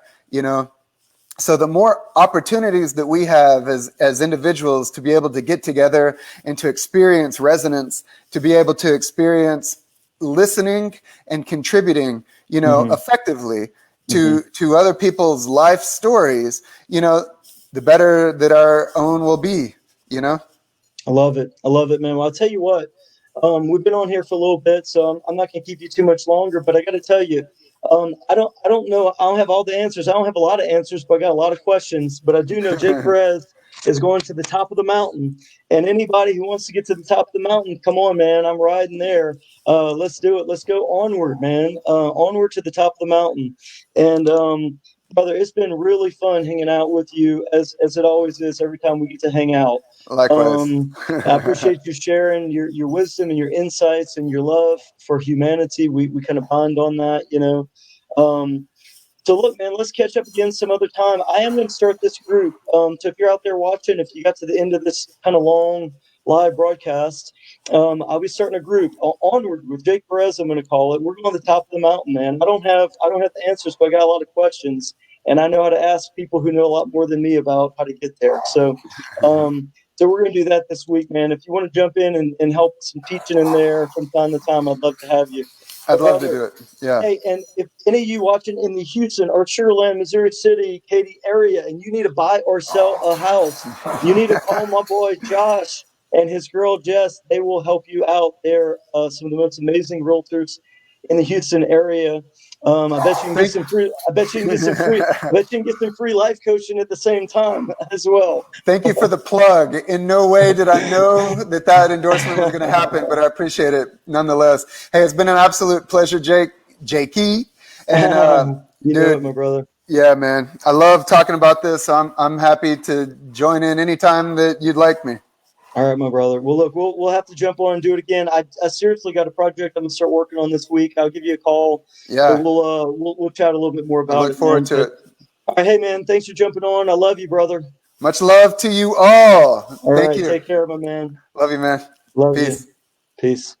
Speaker 2: So the more opportunities that we have as individuals to be able to get together and to experience resonance, to be able to experience listening and contributing, effectively to other people's life stories, the better that our own will be,
Speaker 1: I love it, man. Well, I'll tell you what, we've been on here for a little bit, so I'm not going to keep you too much longer, but I got to tell you, I don't know. I don't have all the answers. I don't have a lot of answers, but I got a lot of questions. But I do know Jake Perez is going to the top of the mountain, and anybody who wants to get to the top of the mountain, come on, man. I'm riding there. Let's do it. Let's go onward, man. Onward to the top of the mountain. And brother, it's been really fun hanging out with you, as it always is every time we get to hang out.
Speaker 2: Likewise.
Speaker 1: I appreciate you sharing your wisdom and your insights and your love for humanity. We kind of bond on that, So look, man, let's catch up again some other time. I am going to start this group. So if you're out there watching, if you got to the end of this kind of long live broadcast, I'll be starting a group, Onward with Jake Perez. I'm going to call it. We're going to the top of the mountain, man. I don't have the answers, but I got a lot of questions, and I know how to ask people who know a lot more than me about how to get there. So, so we're going to do that this week, man. If you want to jump in and help some teaching in there from time to time, I'd love to have you.
Speaker 2: I'd love to do it. Yeah.
Speaker 1: Hey, and if any of you watching in the Houston or Sugarland, Missouri City, Katy area, and you need to buy or sell a house, you need to call my boy Josh and his girl Jess. They will help you out. They're some of the most amazing realtors in the Houston area. I bet you can get some free. I bet you can get some free life coaching at the same time as well.
Speaker 2: Thank you for the plug. In no way did I know that endorsement was going to happen, but I appreciate it nonetheless. Hey, it's been an absolute pleasure, Jakey. And
Speaker 1: you know it, my brother.
Speaker 2: Yeah, man. I love talking about this. I'm happy to join in anytime that you'd like me.
Speaker 1: All right, my brother. Well, look, we'll have to jump on and do it again. I seriously got a project I'm gonna start working on this week. I'll give you a call.
Speaker 2: Yeah.
Speaker 1: We'll chat a little bit more about it.
Speaker 2: I look forward to it.
Speaker 1: All right, hey man, thanks for jumping on. I love you, brother.
Speaker 2: Much love to you all.
Speaker 1: Thank
Speaker 2: you.
Speaker 1: Take care, my man.
Speaker 2: Love you, man.
Speaker 1: Love
Speaker 2: Peace.
Speaker 1: you. Peace.